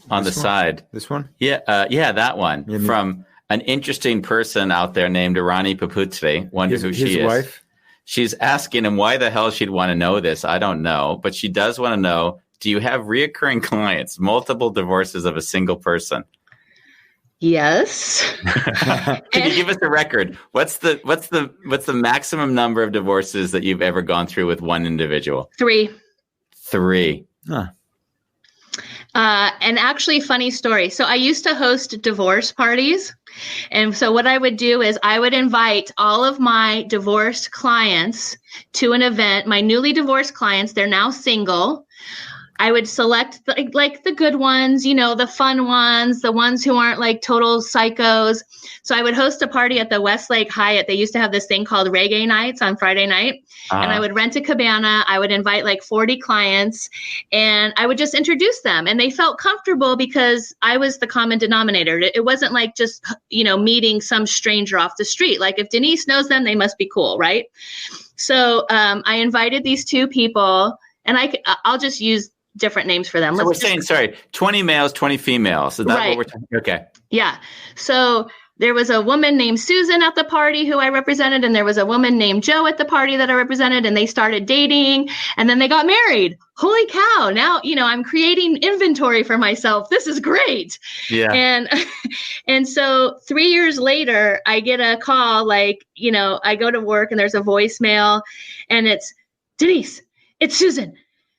Speaker 6: on the side.
Speaker 7: This one?
Speaker 6: Yeah, that one from an interesting person out there named Irani Paputri. Wonder who she is. His wife? She's asking him why the hell she'd want to know this. I don't know, but she does want to know, do you have reoccurring clients, multiple divorces of a single person?
Speaker 2: Yes.
Speaker 6: Can you give us a record? What's the maximum number of divorces that you've ever gone through with one individual?
Speaker 2: 3.
Speaker 6: Huh.
Speaker 2: And actually, funny story. So I used to host divorce parties. And so what I would do is I would invite all of my divorced clients to an event, my newly divorced clients, they're now single. I would select the good ones, the fun ones, the ones who aren't total psychos. So I would host a party at the Westlake Hyatt. They used to have this thing called reggae nights on Friday night. And I would rent a cabana. I would invite 40 clients and I would just introduce them. And they felt comfortable because I was the common denominator. It wasn't just, meeting some stranger off the street. If Denise knows them, they must be cool, right? So I invited these 2 people and I'll just use different names for them.
Speaker 6: So we're saying, 20 males, 20 females. Is that right? What we're talking? Okay.
Speaker 2: Yeah. So there was a woman named Susan at the party who I represented, and there was a woman named Joe at the party that I represented, and they started dating, and then they got married. Holy cow. Now, I'm creating inventory for myself. This is great. Yeah. And so 3 years later, I get a call, I go to work and there's a voicemail and it's, Denise, it's Susan.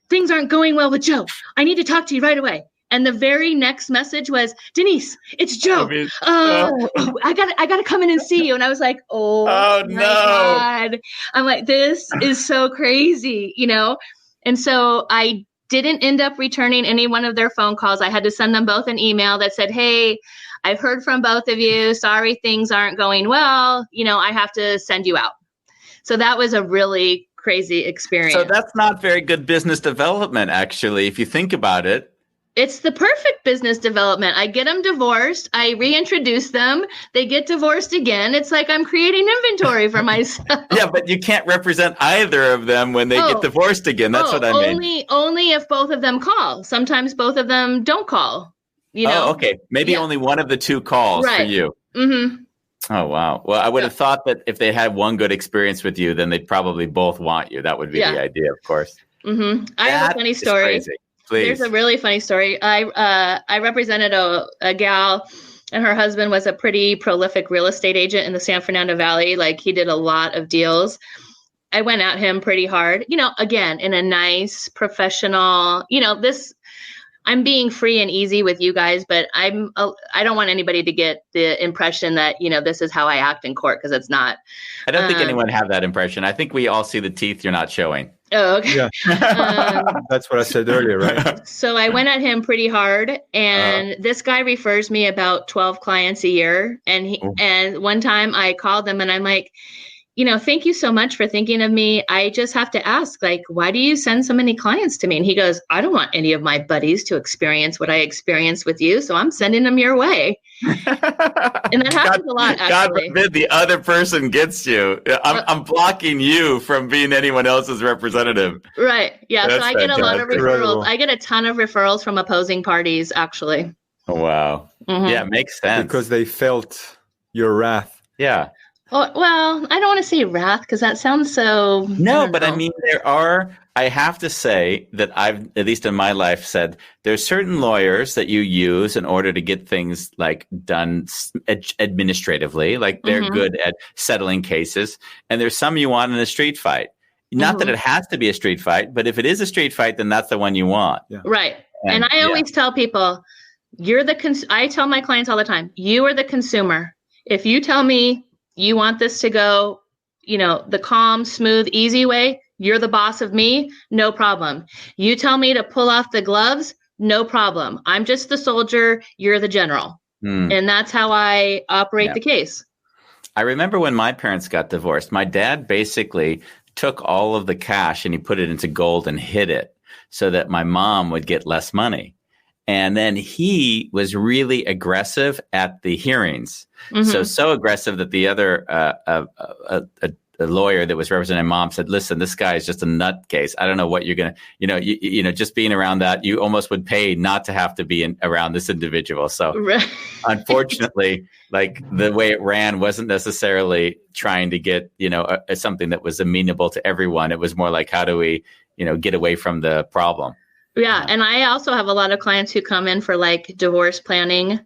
Speaker 2: Things aren't going well with Joe. I need to talk to you right away. And the very next message was, Denise, it's Joe. I gotta come in and see you. And I was like, oh my God. I'm like, this is so crazy, And so I didn't end up returning any one of their phone calls. I had to send them both an email that said, hey, I've heard from both of you. Sorry, things aren't going well. I have to send you out. So that was a really crazy experience.
Speaker 6: So that's not very good business development, actually, if you think about it.
Speaker 2: It's the perfect business development. I get them divorced. I reintroduce them. They get divorced again. It's like I'm creating inventory for myself.
Speaker 6: Yeah, but you can't represent either of them when they get divorced again. That's what I mean.
Speaker 2: Only if both of them call. Sometimes both of them don't call.
Speaker 6: Oh, okay. Maybe only one of the two calls for you.
Speaker 2: Mm-hmm.
Speaker 6: Oh, wow. Well, I would have thought that if they had one good experience with you, then they'd probably both want you. That would be the idea, of course.
Speaker 2: Mm-hmm. I have a funny story.
Speaker 6: Crazy. Please.
Speaker 2: There's a really funny story. I represented a gal, and her husband was a pretty prolific real estate agent in the San Fernando Valley. Like, he did a lot of deals. I went at him pretty hard, again, in a nice, professional, I'm being free and easy with you guys, but I don't want anybody to get the impression that, this is how I act in court, because it's not.
Speaker 6: I don't think anyone have that impression. I think we all see the teeth you're not showing.
Speaker 2: Oh, okay.
Speaker 7: Yeah. That's what I said earlier, right?
Speaker 2: So I went at him pretty hard, and this guy refers me about 12 clients a year. And one time I called them and I'm like, thank you so much for thinking of me. I just have to ask, like, why do you send so many clients to me? And he goes, I don't want any of my buddies to experience what I experienced with you, so I'm sending them your way. And that happens a lot, actually.
Speaker 6: God forbid the other person gets you. I'm blocking you from being anyone else's representative.
Speaker 2: Right. Yeah.
Speaker 6: That's
Speaker 2: so I get a lot of referrals.
Speaker 7: Incredible.
Speaker 2: I get a ton of referrals from opposing parties, actually.
Speaker 6: Oh, wow.
Speaker 2: Mm-hmm.
Speaker 6: Yeah, it makes sense.
Speaker 7: Because they felt your wrath.
Speaker 6: Yeah.
Speaker 2: Well, I don't want to say wrath, because that sounds so.
Speaker 6: No, but I mean, I have to say that I've, at least in my life, said there's certain lawyers that you use in order to get things like done administratively, like they're good at settling cases. And there's some you want in a street fight. Not that it has to be a street fight, but if it is a street fight, then that's the one you want.
Speaker 7: Yeah.
Speaker 2: Right. And I always tell people, I tell my clients all the time, you are the consumer. If you tell me you want this to go, the calm, smooth, easy way, you're the boss of me, no problem. You tell me to pull off the gloves, no problem. I'm just the soldier, you're the general. And that's how I operate the case.
Speaker 6: I remember when my parents got divorced, my dad basically took all of the cash and he put it into gold and hid it so that my mom would get less money. And then he was really aggressive at the hearings. So aggressive that the other a lawyer that was representing mom said, listen, this guy is just a nutcase. I don't know what you're going to, just being around that, you almost would pay not to have to be around this individual. So unfortunately, like the way it ran wasn't necessarily trying to get, something that was amenable to everyone. It was more like, how do we, get away from the problem?
Speaker 2: Yeah. And I also have a lot of clients who come in for like divorce planning,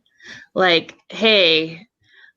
Speaker 2: like, hey,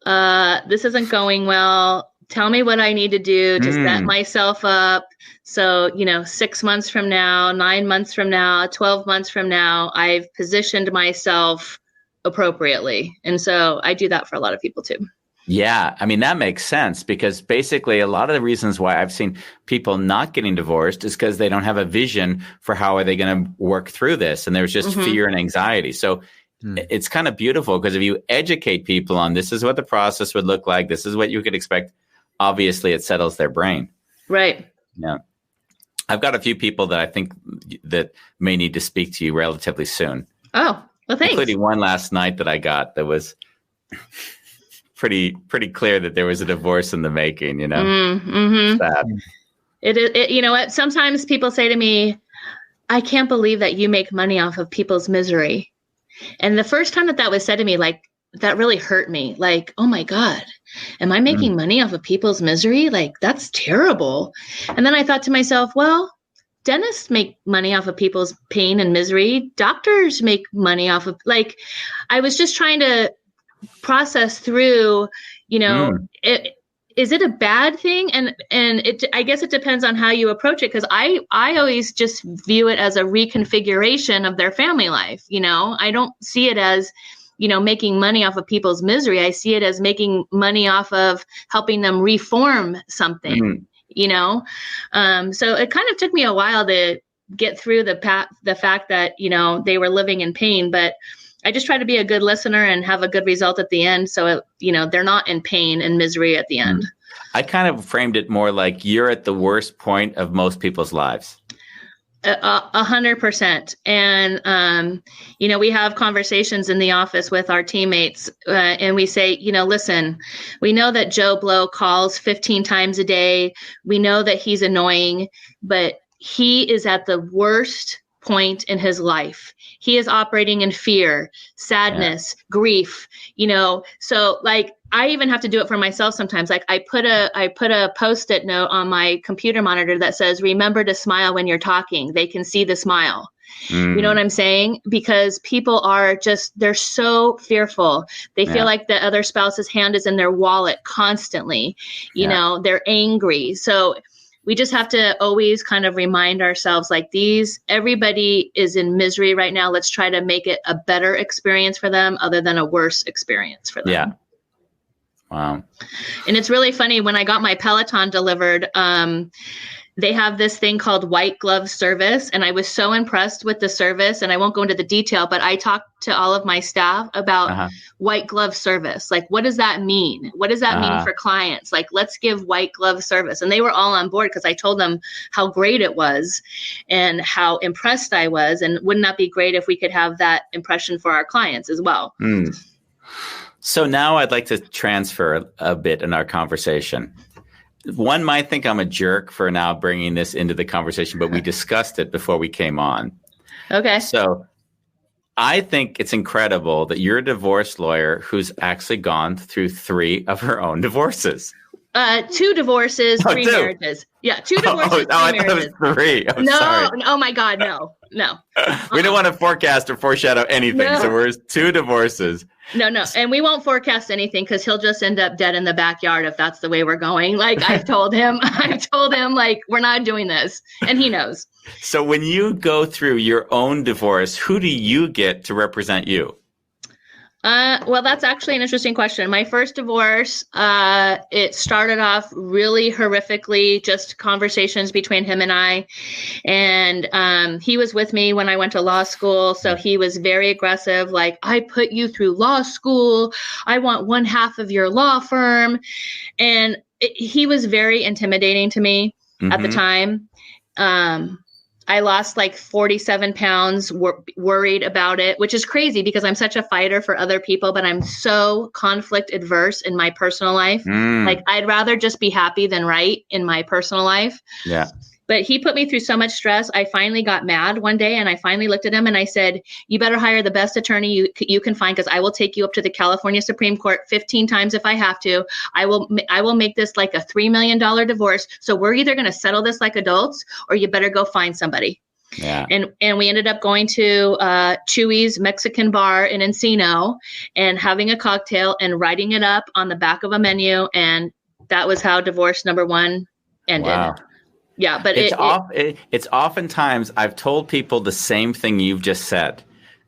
Speaker 2: this isn't going well. Tell me what I need to do to set myself up. So, 6 months from now, 9 months from now, 12 months from now, I've positioned myself appropriately. And so I do that for a lot of people too.
Speaker 6: Yeah. I mean, that makes sense because basically a lot of the reasons why I've seen people not getting divorced is because they don't have a vision for how are they going to work through this. And there's just fear and anxiety. So it's kind of beautiful because if you educate people on this is what the process would look like, this is what you could expect, obviously it settles their brain.
Speaker 2: Right.
Speaker 6: Yeah. I've got a few people that I think that may need to speak to you relatively soon.
Speaker 2: Oh, well, thanks.
Speaker 6: Including one last night that I got that was pretty clear that there was a divorce in the making, Sad.
Speaker 2: It you know what? Sometimes people say to me, I can't believe that you make money off of people's misery. And the first time that was said to me, like, that really hurt me. Like, oh my God, am I making money off of people's misery? Like, that's terrible. And then I thought to myself, well, dentists make money off of people's pain and misery. Doctors make money off of, like, I was just trying to process through, is it a bad thing? And I guess it depends on how you approach it. Cause I always just view it as a reconfiguration of their family life. I don't see it as, making money off of people's misery. I see it as making money off of helping them reform something, So it kind of took me a while to get through the fact that, they were living in pain, but I just try to be a good listener and have a good result at the end. So, they're not in pain and misery at the end.
Speaker 6: I kind of framed it more like you're at the worst point of most people's lives.
Speaker 2: 100%. And, we have conversations in the office with our teammates and we say, listen, we know that Joe Blow calls 15 times a day. We know that he's annoying, but he is at the worst point in his life. He is operating in fear, sadness, grief, so like I even have to do it for myself sometimes. Like I put a Post-it note on my computer monitor that says, remember to smile when you're talking. They can see the smile. You know what I'm saying? Because people are they're so fearful. They feel like the other spouse's hand is in their wallet constantly. They're angry. So we just have to always kind of remind ourselves like everybody is in misery right now. Let's try to make it a better experience for them other than a worse experience for them.
Speaker 6: Yeah. Wow.
Speaker 2: And it's really funny when I got my Peloton delivered, they have this thing called white glove service. And I was so impressed with the service, and I won't go into the detail, but I talked to all of my staff about white glove service. Like, what does that mean? What does that mean for clients? Like, let's give white glove service. And they were all on board because I told them how great it was and how impressed I was. And wouldn't that be great if we could have that impression for our clients as well?
Speaker 6: So now I'd like to transfer a bit in our conversation. One might think I'm a jerk for now bringing this into the conversation, but we discussed it before we came on. Okay. So I think it's incredible that you're a divorce lawyer who's actually gone through 3 of her own divorces.
Speaker 2: 2 divorces, 3 marriages. Yeah, 2 divorces, 3 marriages.
Speaker 6: I thought it was 3.
Speaker 2: Sorry. Oh my God, no.
Speaker 6: We don't want to forecast or foreshadow anything. No. So we're 2 divorces.
Speaker 2: No. And we won't forecast anything because he'll just end up dead in the backyard if that's the way we're going. Like I've told him like, we're not doing this. And he knows.
Speaker 6: So when you go through your own divorce, who do you get to represent you?
Speaker 2: Well, that's actually an interesting question. My first divorce, it started off really horrifically, just conversations between him and I. And he was with me when I went to law school. So he was very aggressive. Like, I put you through law school. I want 1/2 of your law firm. And he was very intimidating to me at the time. I lost like 47 pounds, worried about it, which is crazy because I'm such a fighter for other people, but I'm so conflict adverse in my personal life. Like I'd rather just be happy than right in my personal life. Yeah. But he put me through so much stress. I finally got mad one day and I finally looked at him and I said, you better hire the best attorney you can find because I will take you up to the California Supreme Court 15 times if I have to. I will make this like a $3 million divorce. So we're either going to settle this like adults or you better go find somebody. Yeah. And we ended up going to Chewy's Mexican bar in Encino and having a cocktail and writing it up on the back of a menu. And that was how divorce number 1 ended. Wow. Yeah, but
Speaker 6: it's oftentimes I've told people the same thing you've just said.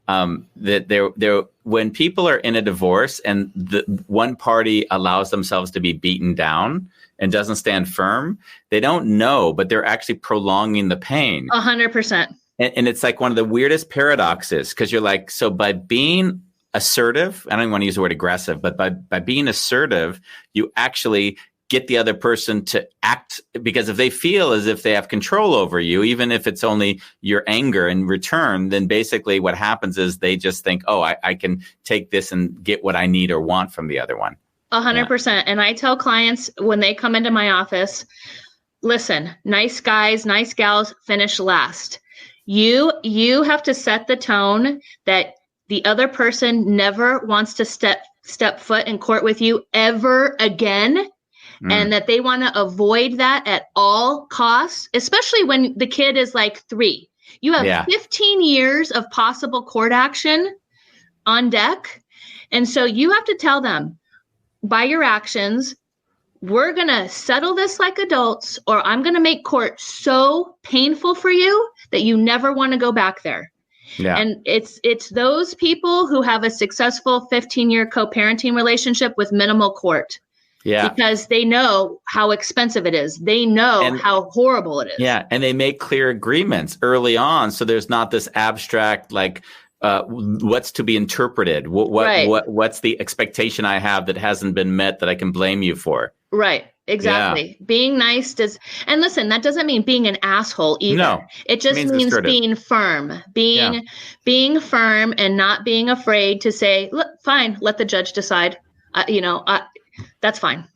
Speaker 6: That when people are in a divorce and the one party allows themselves to be beaten down and doesn't stand firm, they don't know, but they're actually prolonging the pain.
Speaker 2: 100%.
Speaker 6: And it's like one of the weirdest paradoxes because you're like, so by being assertive, I don't even want to use the word aggressive, but by being assertive, you actually get the other person to act, because if they feel as if they have control over you, even if it's only your anger in return, then basically what happens is they just think, oh, I can take this and get what I need or want from the other one.
Speaker 2: 100%. Yeah. And I tell clients when they come into my office, listen, nice guys, nice gals finish last. You have to set the tone that the other person never wants to step foot in court with you ever again. And that they want to avoid that at all costs, especially when the kid is like 3. You have 15 years of possible court action on deck. And so you have to tell them by your actions, we're going to settle this like adults, or I'm going to make court so painful for you that you never want to go back there. Yeah. And it's those people who have a successful 15-year co-parenting relationship with minimal court.
Speaker 6: Yeah.
Speaker 2: Because they know how expensive it is. They know how horrible it is.
Speaker 6: Yeah. And they make clear agreements early on. So there's not this abstract, like, what's to be interpreted? What's the expectation I have that hasn't been met that I can blame you for?
Speaker 2: Right. Exactly. Yeah. Being nice and listen, that doesn't mean being an asshole either. No, it just means being firm, being firm and not being afraid to say, look, fine, let the judge decide. That's fine.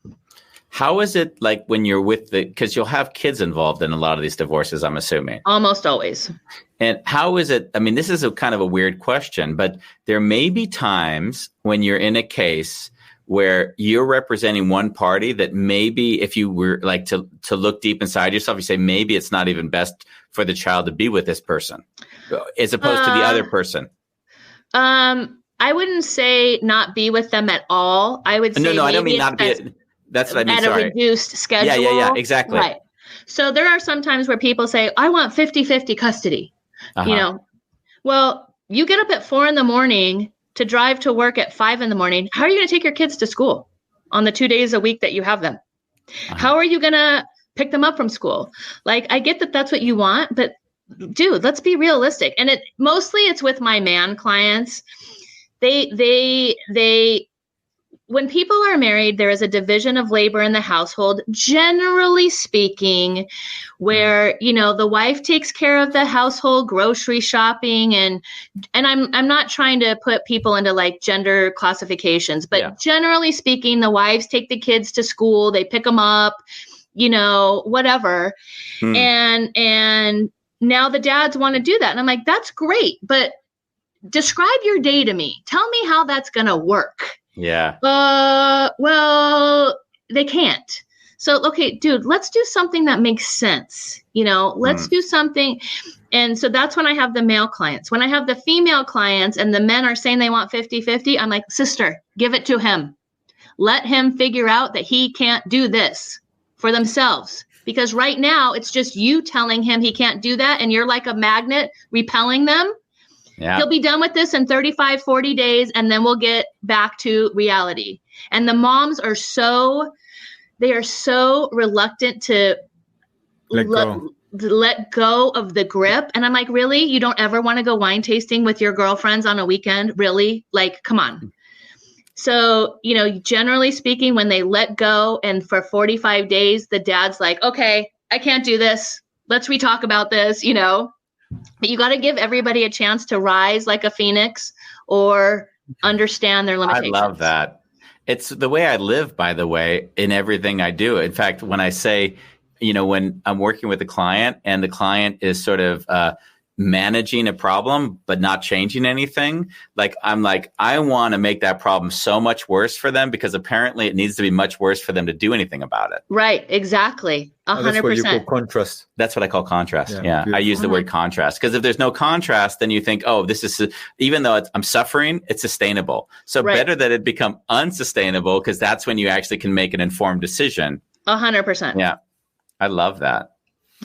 Speaker 6: How is it like when you're because you'll have kids involved in a lot of these divorces, I'm assuming.
Speaker 2: Almost always. And
Speaker 6: how is it? I mean, this is a kind of a weird question, but there may be times when you're in a case where you're representing one party that maybe if you were like to look deep inside yourself, you say, maybe it's not even best for the child to be with this person as opposed to the other person.
Speaker 2: I wouldn't say not be with them at all. I would say
Speaker 6: I don't mean not be. That's what I mean.
Speaker 2: At a reduced schedule.
Speaker 6: Yeah, exactly.
Speaker 2: Right. So there are some times where people say, I want 50-50 custody. Well, you get up at 4 a.m. to drive to work at 5 a.m. How are you going to take your kids to school on the 2 days a week that you have them? How are you going to pick them up from school? Like, I get that that's what you want, but dude, let's be realistic. And mostly it's with my man clients. They when people are married, there is a division of labor in the household, generally speaking, where, the wife takes care of the household, grocery shopping. And I'm not trying to put people into like gender classifications, but generally speaking, the wives take the kids to school, they pick them up, whatever. And now the dads want to do that. And I'm like, that's great, but describe your day to me. Tell me how that's going to work.
Speaker 6: Yeah.
Speaker 2: Well, they can't. So, okay, dude, let's do something that makes sense. Let's do something. And so that's when I have the male clients. When I have the female clients and the men are saying they want 50-50, I'm like, sister, give it to him. Let him figure out that he can't do this for themselves. Because right now it's just you telling him he can't do that. And you're like a magnet repelling them. Yeah. He'll be done with this in 35, 40 days, and then we'll get back to reality. And the moms are so reluctant to let go of the grip. And I'm like, really? You don't ever want to go wine tasting with your girlfriends on a weekend? Really? Like, come on. So, generally speaking, when they let go and for 45 days, the dad's like, okay, I can't do this. Let's re-talk about this, But you got to give everybody a chance to rise like a phoenix or understand their limitations.
Speaker 6: I love that. It's the way I live, by the way, in everything I do. In fact, when I say, when I'm working with a client and the client is sort of managing a problem but not changing anything, I want to make that problem so much worse for them because apparently it needs to be much worse for them to do anything about it.
Speaker 2: Right, exactly. 100%.
Speaker 7: That's what you call contrast.
Speaker 6: That's what I call contrast. Yeah. I use the word contrast because if there's no contrast, then you think, oh, this is, even though I'm suffering, it's sustainable. So better that it become unsustainable because that's when you actually can make an informed decision.
Speaker 2: 100%.
Speaker 6: Yeah. I love that.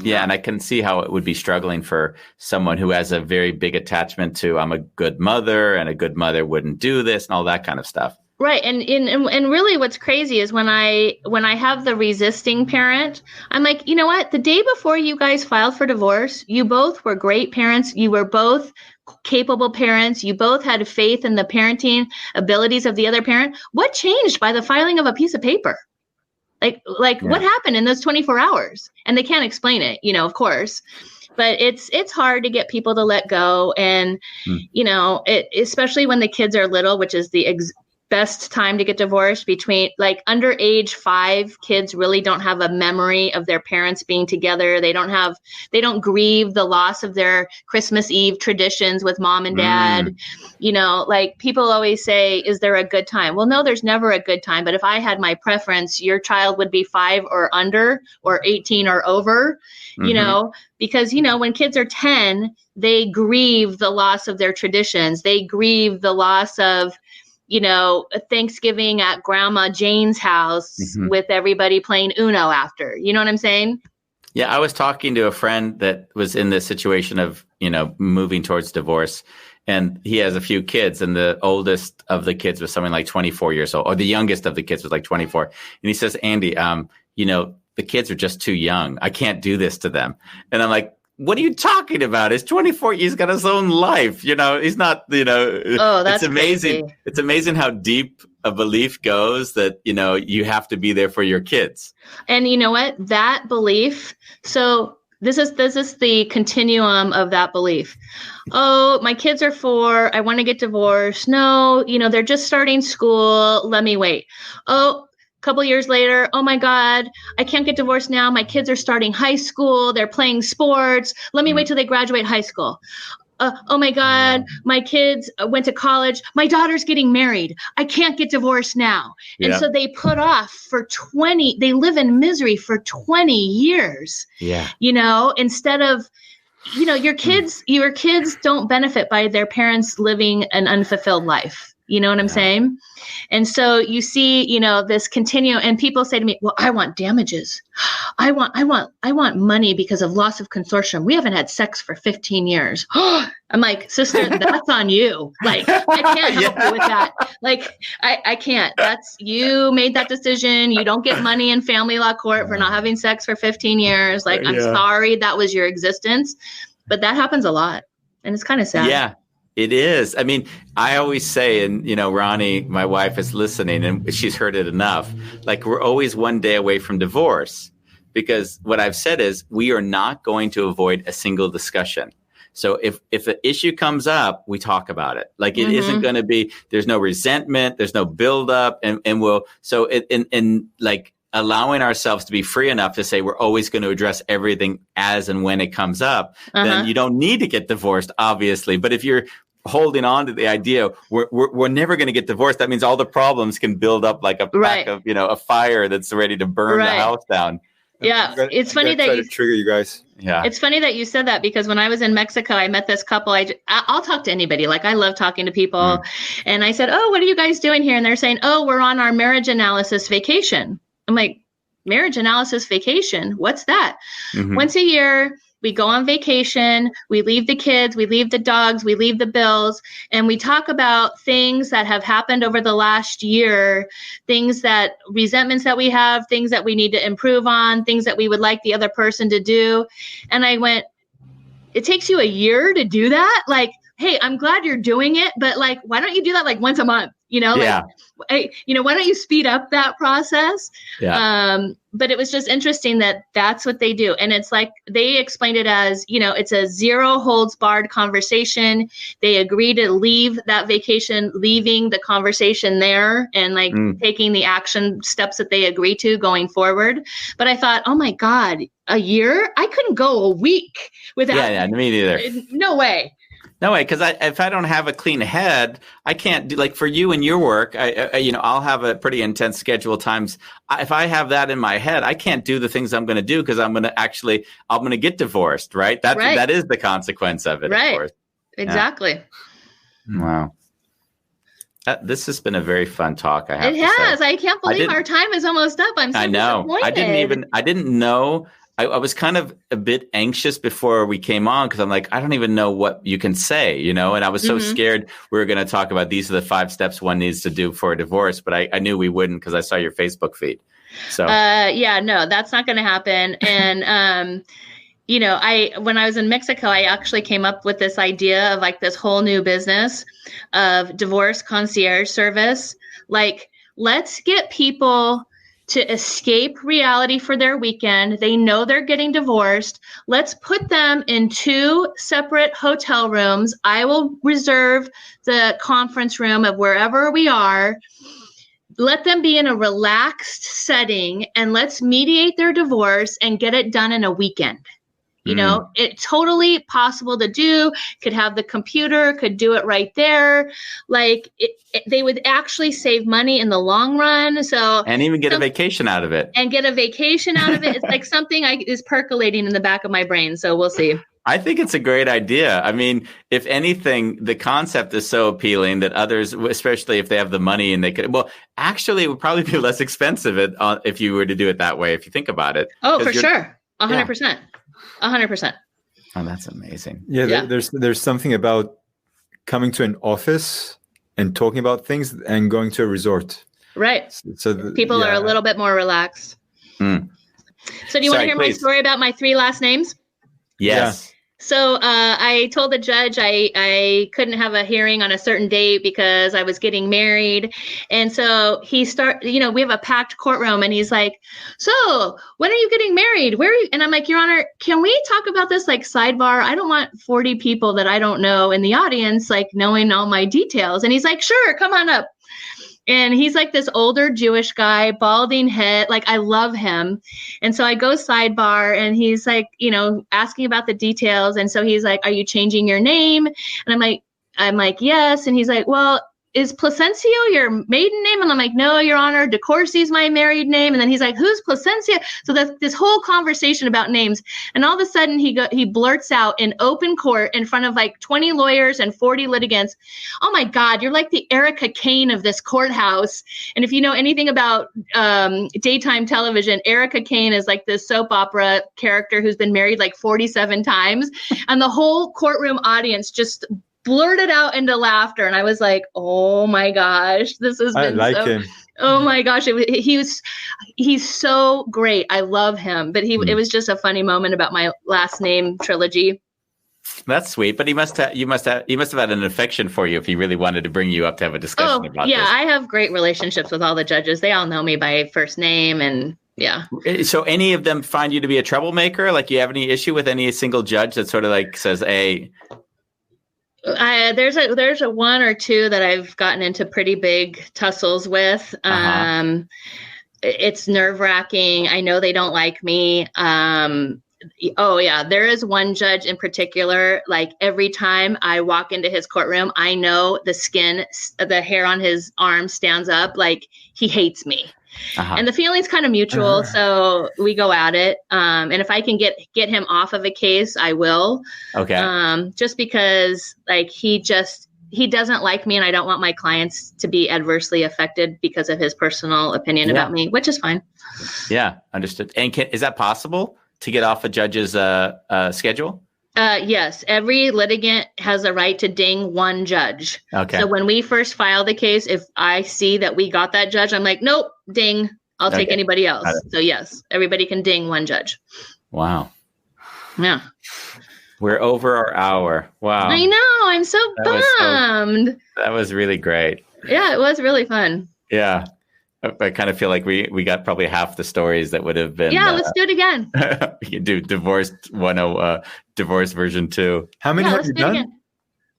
Speaker 6: Yeah, and I can see how it would be struggling for someone who has a very big attachment to I'm a good mother and a good mother wouldn't do this and all that kind of stuff.
Speaker 2: Right. And really what's crazy is when I have the resisting parent, I'm like, you know what? The day before you guys filed for divorce, you both were great parents. You were both capable parents. You both had faith in the parenting abilities of the other parent. What changed by the filing of a piece of paper? What happened in those 24 hours? And they can't explain it, of course, but it's hard to get people to let go. And, especially when the kids are little, which is the best time to get divorced between under age 5, kids really don't have a memory of their parents being together. They don't grieve the loss of their Christmas Eve traditions with mom and dad. People always say, is there a good time? Well, no, there's never a good time. But if I had my preference, your child would be 5 or under or 18 or over, because, when kids are 10, they grieve the loss of their traditions. They grieve the loss of, Thanksgiving at Grandma Jane's house with everybody playing Uno after. You know what I'm saying?
Speaker 6: Yeah, I was talking to a friend that was in this situation of, moving towards divorce. and he has a few kids, and the oldest of the kids was something like 24 years old, or the youngest of the kids was like 24. And he says, Andy, the kids are just too young. I can't do this to them. And I'm like, what are you talking about? He's 24. He's got his own life. He's not,
Speaker 2: Oh, that's
Speaker 6: it's amazing.
Speaker 2: crazy.
Speaker 6: It's amazing how deep a belief goes that, you have to be there for your kids.
Speaker 2: And you know what? That belief. So this is the continuum of that belief. Oh, my kids are 4. I want to get divorced. No, they're just starting school. Let me wait. Oh, a couple years later, oh my God, I can't get divorced now. My kids are starting high school. They're playing sports. Let me wait till they graduate high school. Oh my God, my kids went to college. My daughter's getting married. I can't get divorced now. And so they put off they live in misery for 20 years.
Speaker 6: Yeah.
Speaker 2: Instead of, your kids don't benefit by their parents living an unfulfilled life. You know what I'm saying? And so you see, this continuum, and people say to me, well, I want damages. I want money because of loss of consortium. We haven't had sex for 15 years. I'm like, sister, that's on you. Like, I can't help you with that. Like, I can't. You made that decision. You don't get money in family law court for not having sex for 15 years. Like, I'm sorry that was your existence. But that happens a lot. And it's kind of sad.
Speaker 6: Yeah. It is. I mean, I always say, and, Ronnie, my wife, is listening and she's heard it enough. Like, we're always one day away from divorce, because what I've said is we are not going to avoid a single discussion. So if an issue comes up, we talk about it. Like, it isn't going to be, there's no resentment, there's no buildup. And allowing ourselves to be free enough to say we're always going to address everything as and when it comes up, then you don't need to get divorced, obviously. But if you're holding on to the idea we're never going to get divorced, that means all the problems can build up like a pack of a fire that's ready to burn the house down.
Speaker 2: Yeah, it's funny that you
Speaker 7: trigger you guys.
Speaker 6: Yeah,
Speaker 2: it's funny that you said that, because when I was in Mexico, I met this couple. I'll talk to anybody. Like, I love talking to people, and I said, "Oh, what are you guys doing here?" And they're saying, "Oh, we're on our marriage analysis vacation." I'm like, marriage analysis vacation? What's that? Once a year, we go on vacation, we leave the kids, we leave the dogs, we leave the bills, and we talk about things that have happened over the last year, resentments that we have, things that we need to improve on, things that we would like the other person to do. And I went, it takes you a year to do that? Like, hey, I'm glad you're doing it, but like, why don't you do that like once a month? Why don't you speed up that process? But it was just interesting that that's what they do. And it's like, they explained it as, it's a zero holds barred conversation. They agree to leave that vacation, leaving the conversation there and like taking the action steps that they agree to going forward. But I thought, oh my God, a year? I couldn't go a week without.
Speaker 6: Yeah, me neither.
Speaker 2: No way.
Speaker 6: No way, because if I don't have a clean head, I can't do, like, for you and your work. I'll have a pretty intense schedule times. If I have that in my head, I can't do the things I'm going to do, because I'm going to get divorced, right? That is the consequence of it,
Speaker 2: right?
Speaker 6: Of course.
Speaker 2: Exactly.
Speaker 6: Yeah. Wow. This has been a very fun talk. I
Speaker 2: can't believe our time is almost up. I'm so disappointed.
Speaker 6: I didn't know. I was kind of a bit anxious before we came on, because I'm like, I don't even know what you can say, and I was so scared we were going to talk about these are the 5 steps one needs to do for a divorce, but I knew we wouldn't, because I saw your Facebook feed. So
Speaker 2: no, that's not going to happen. And when I was in Mexico, I actually came up with this idea of like this whole new business of divorce concierge service. Like, let's get people to escape reality for their weekend. They know they're getting divorced. Let's put them in 2 separate hotel rooms. I will reserve the conference room of wherever we are. Let them be in a relaxed setting, and let's mediate their divorce and get it done in a weekend. It's totally possible to do. Could have the computer, could do it right there. Like, they would actually save money in the long run. And
Speaker 6: even get a vacation out of it.
Speaker 2: It's like something is percolating in the back of my brain. So we'll see.
Speaker 6: I think it's a great idea. I mean, if anything, the concept is so appealing that others, especially if they have the money and they could, actually, it would probably be less expensive if you were to do it that way, if you think about it.
Speaker 2: Oh, for sure. 100%. 100%.
Speaker 6: Oh, that's amazing.
Speaker 7: Yeah. There's something about coming to an office and talking about things and going to a resort.
Speaker 2: Right.
Speaker 7: So
Speaker 2: people are a little bit more relaxed.
Speaker 6: Mm.
Speaker 2: So do you want to hear
Speaker 6: please.
Speaker 2: my story about my 3 last names?
Speaker 6: Yes.
Speaker 2: So I told the judge I couldn't have a hearing on a certain date because I was getting married. And so we have a packed courtroom, and he's like, so when are you getting married? Where are you? And I'm like, Your Honor, can we talk about this like sidebar? I don't want 40 people that I don't know in the audience, like knowing all my details. And he's like, sure, come on up. And he's like this older Jewish guy, balding head. Like, I love him. And so I go sidebar, and he's like, asking about the details. And so he's like, are you changing your name? And I'm like, yes. And he's like, well, is Placencio your maiden name? And I'm like, no, Your Honor, DeCourcy's my married name. And then he's like, who's Placencio? So that's this whole conversation about names. And all of a sudden he blurts out in open court in front of like 20 lawyers and 40 litigants, oh my God, you're like the Erica Kane of this courthouse. And if you know anything about daytime television, Erica Kane is like this soap opera character who's been married like 47 times. And the whole courtroom audience just blurted out into laughter, and I was like, "Oh my gosh, this has been
Speaker 7: him.
Speaker 2: Oh my gosh, he's so great. I love him, but it was just a funny moment about my last name trilogy.
Speaker 6: That's sweet, but you must have had an affection for you if he really wanted to bring you up to have a discussion about this.
Speaker 2: Yeah, I have great relationships with all the judges. They all know me by first name, and yeah.
Speaker 6: So any of them find you to be a troublemaker? Like, you have any issue with any single judge that sort of like says, "Hey"?
Speaker 2: There's a 1 or 2 that I've gotten into pretty big tussles with. It's nerve-wracking. I know they don't like me. There is one judge in particular, like every time I walk into his courtroom, I know the hair on his arm stands up, like he hates me. And the feeling's kind of mutual, so we go at it. And if I can get him off of a case, I will. Okay. Just because like he doesn't like me, and I don't want my clients to be adversely affected because of his personal opinion about me, which is fine. Yeah,
Speaker 6: understood. And is that possible to get off a judge's schedule?
Speaker 2: Yes, every litigant has a right to ding one judge. Okay. So when we first file the case, if I see that we got that judge, I'm like, nope, ding. I'll take anybody else. So yes, everybody can ding one judge.
Speaker 6: Wow.
Speaker 2: Yeah.
Speaker 6: We're over our hour. Wow.
Speaker 2: I know. I'm so bummed.
Speaker 6: That was really great.
Speaker 2: Yeah, it was really fun.
Speaker 6: Yeah. I kind of feel like we got probably half the stories that would have been.
Speaker 2: Yeah, let's do it again.
Speaker 6: We can do divorce version 2.
Speaker 7: How many have you done?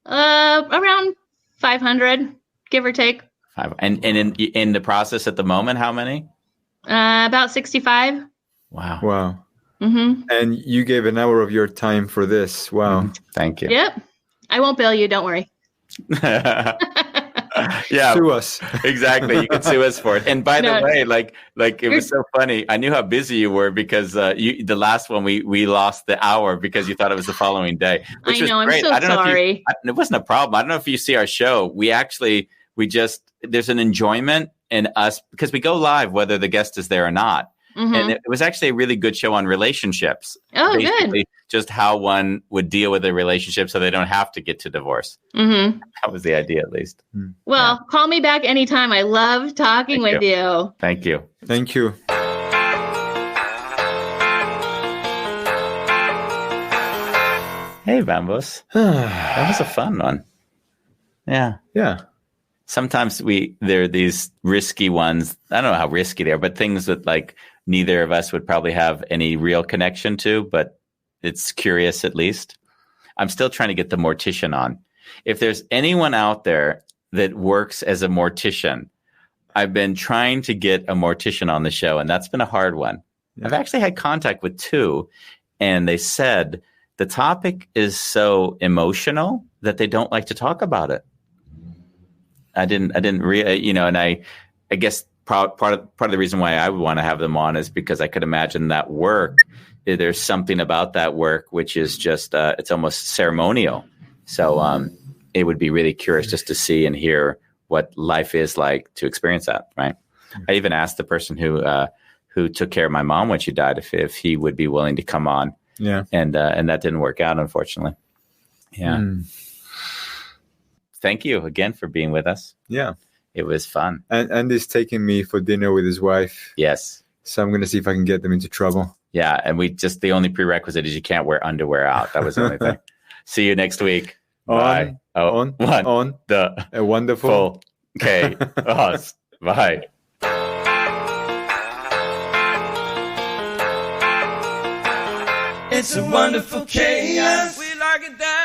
Speaker 2: Around 500, give or take.
Speaker 6: 5. And in the process at the moment, how many?
Speaker 2: About 65.
Speaker 7: Wow.
Speaker 2: Mm-hmm.
Speaker 7: And you gave an hour of your time for this. Wow.
Speaker 6: Mm-hmm. Thank you.
Speaker 2: Yep. I won't bail you. Don't worry.
Speaker 6: Yeah,
Speaker 7: sue us.
Speaker 6: Exactly. You can sue us for it. And by the way, like it was so funny. I knew how busy you were because the last one we lost the hour because you thought it was the following day.
Speaker 2: Which I know. Was great. I'm so sorry.
Speaker 6: It wasn't a problem. I don't know if you see our show. There's an enjoyment in us because we go live whether the guest is there or not. Mm-hmm. And it was actually a really good show on relationships.
Speaker 2: Oh, good.
Speaker 6: Just how one would deal with a relationship so they don't have to get to divorce.
Speaker 2: Mm-hmm.
Speaker 6: That was the idea, at least.
Speaker 2: Well, call me back anytime. I love talking with you.
Speaker 6: Thank you.
Speaker 7: Thank you.
Speaker 6: Hey, Bambos. That was a fun one. Yeah.
Speaker 7: Yeah.
Speaker 6: Sometimes there are these risky ones. I don't know how risky they are, but things that like neither of us would probably have any real connection to, but it's curious at least. I'm still trying to get the mortician on. If there's anyone out there that works as a mortician, I've been trying to get a mortician on the show, and that's been a hard one. Yeah. I've actually had contact with 2, and they said the topic is so emotional that they don't like to talk about it. I guess part of the reason why I would want to have them on is because I could imagine that work. There's something about that work which is just it's almost ceremonial. So it would be really curious just to see and hear what life is like to experience that. Right. I even asked the person who took care of my mom when she died if he would be willing to come on.
Speaker 7: Yeah.
Speaker 6: And that didn't work out, unfortunately. Yeah. thank you again for being with us.
Speaker 7: Yeah.
Speaker 6: It was fun.
Speaker 7: And Andy's taking me for dinner with his wife.
Speaker 6: Yes.
Speaker 7: So I'm going to see if I can get them into trouble.
Speaker 6: Yeah. And the only prerequisite is you can't wear underwear out. That was the only thing. See you next week. Bye.
Speaker 7: On
Speaker 6: the
Speaker 7: a wonderful
Speaker 6: chaos. Bye.
Speaker 3: It's a wonderful chaos. We like it that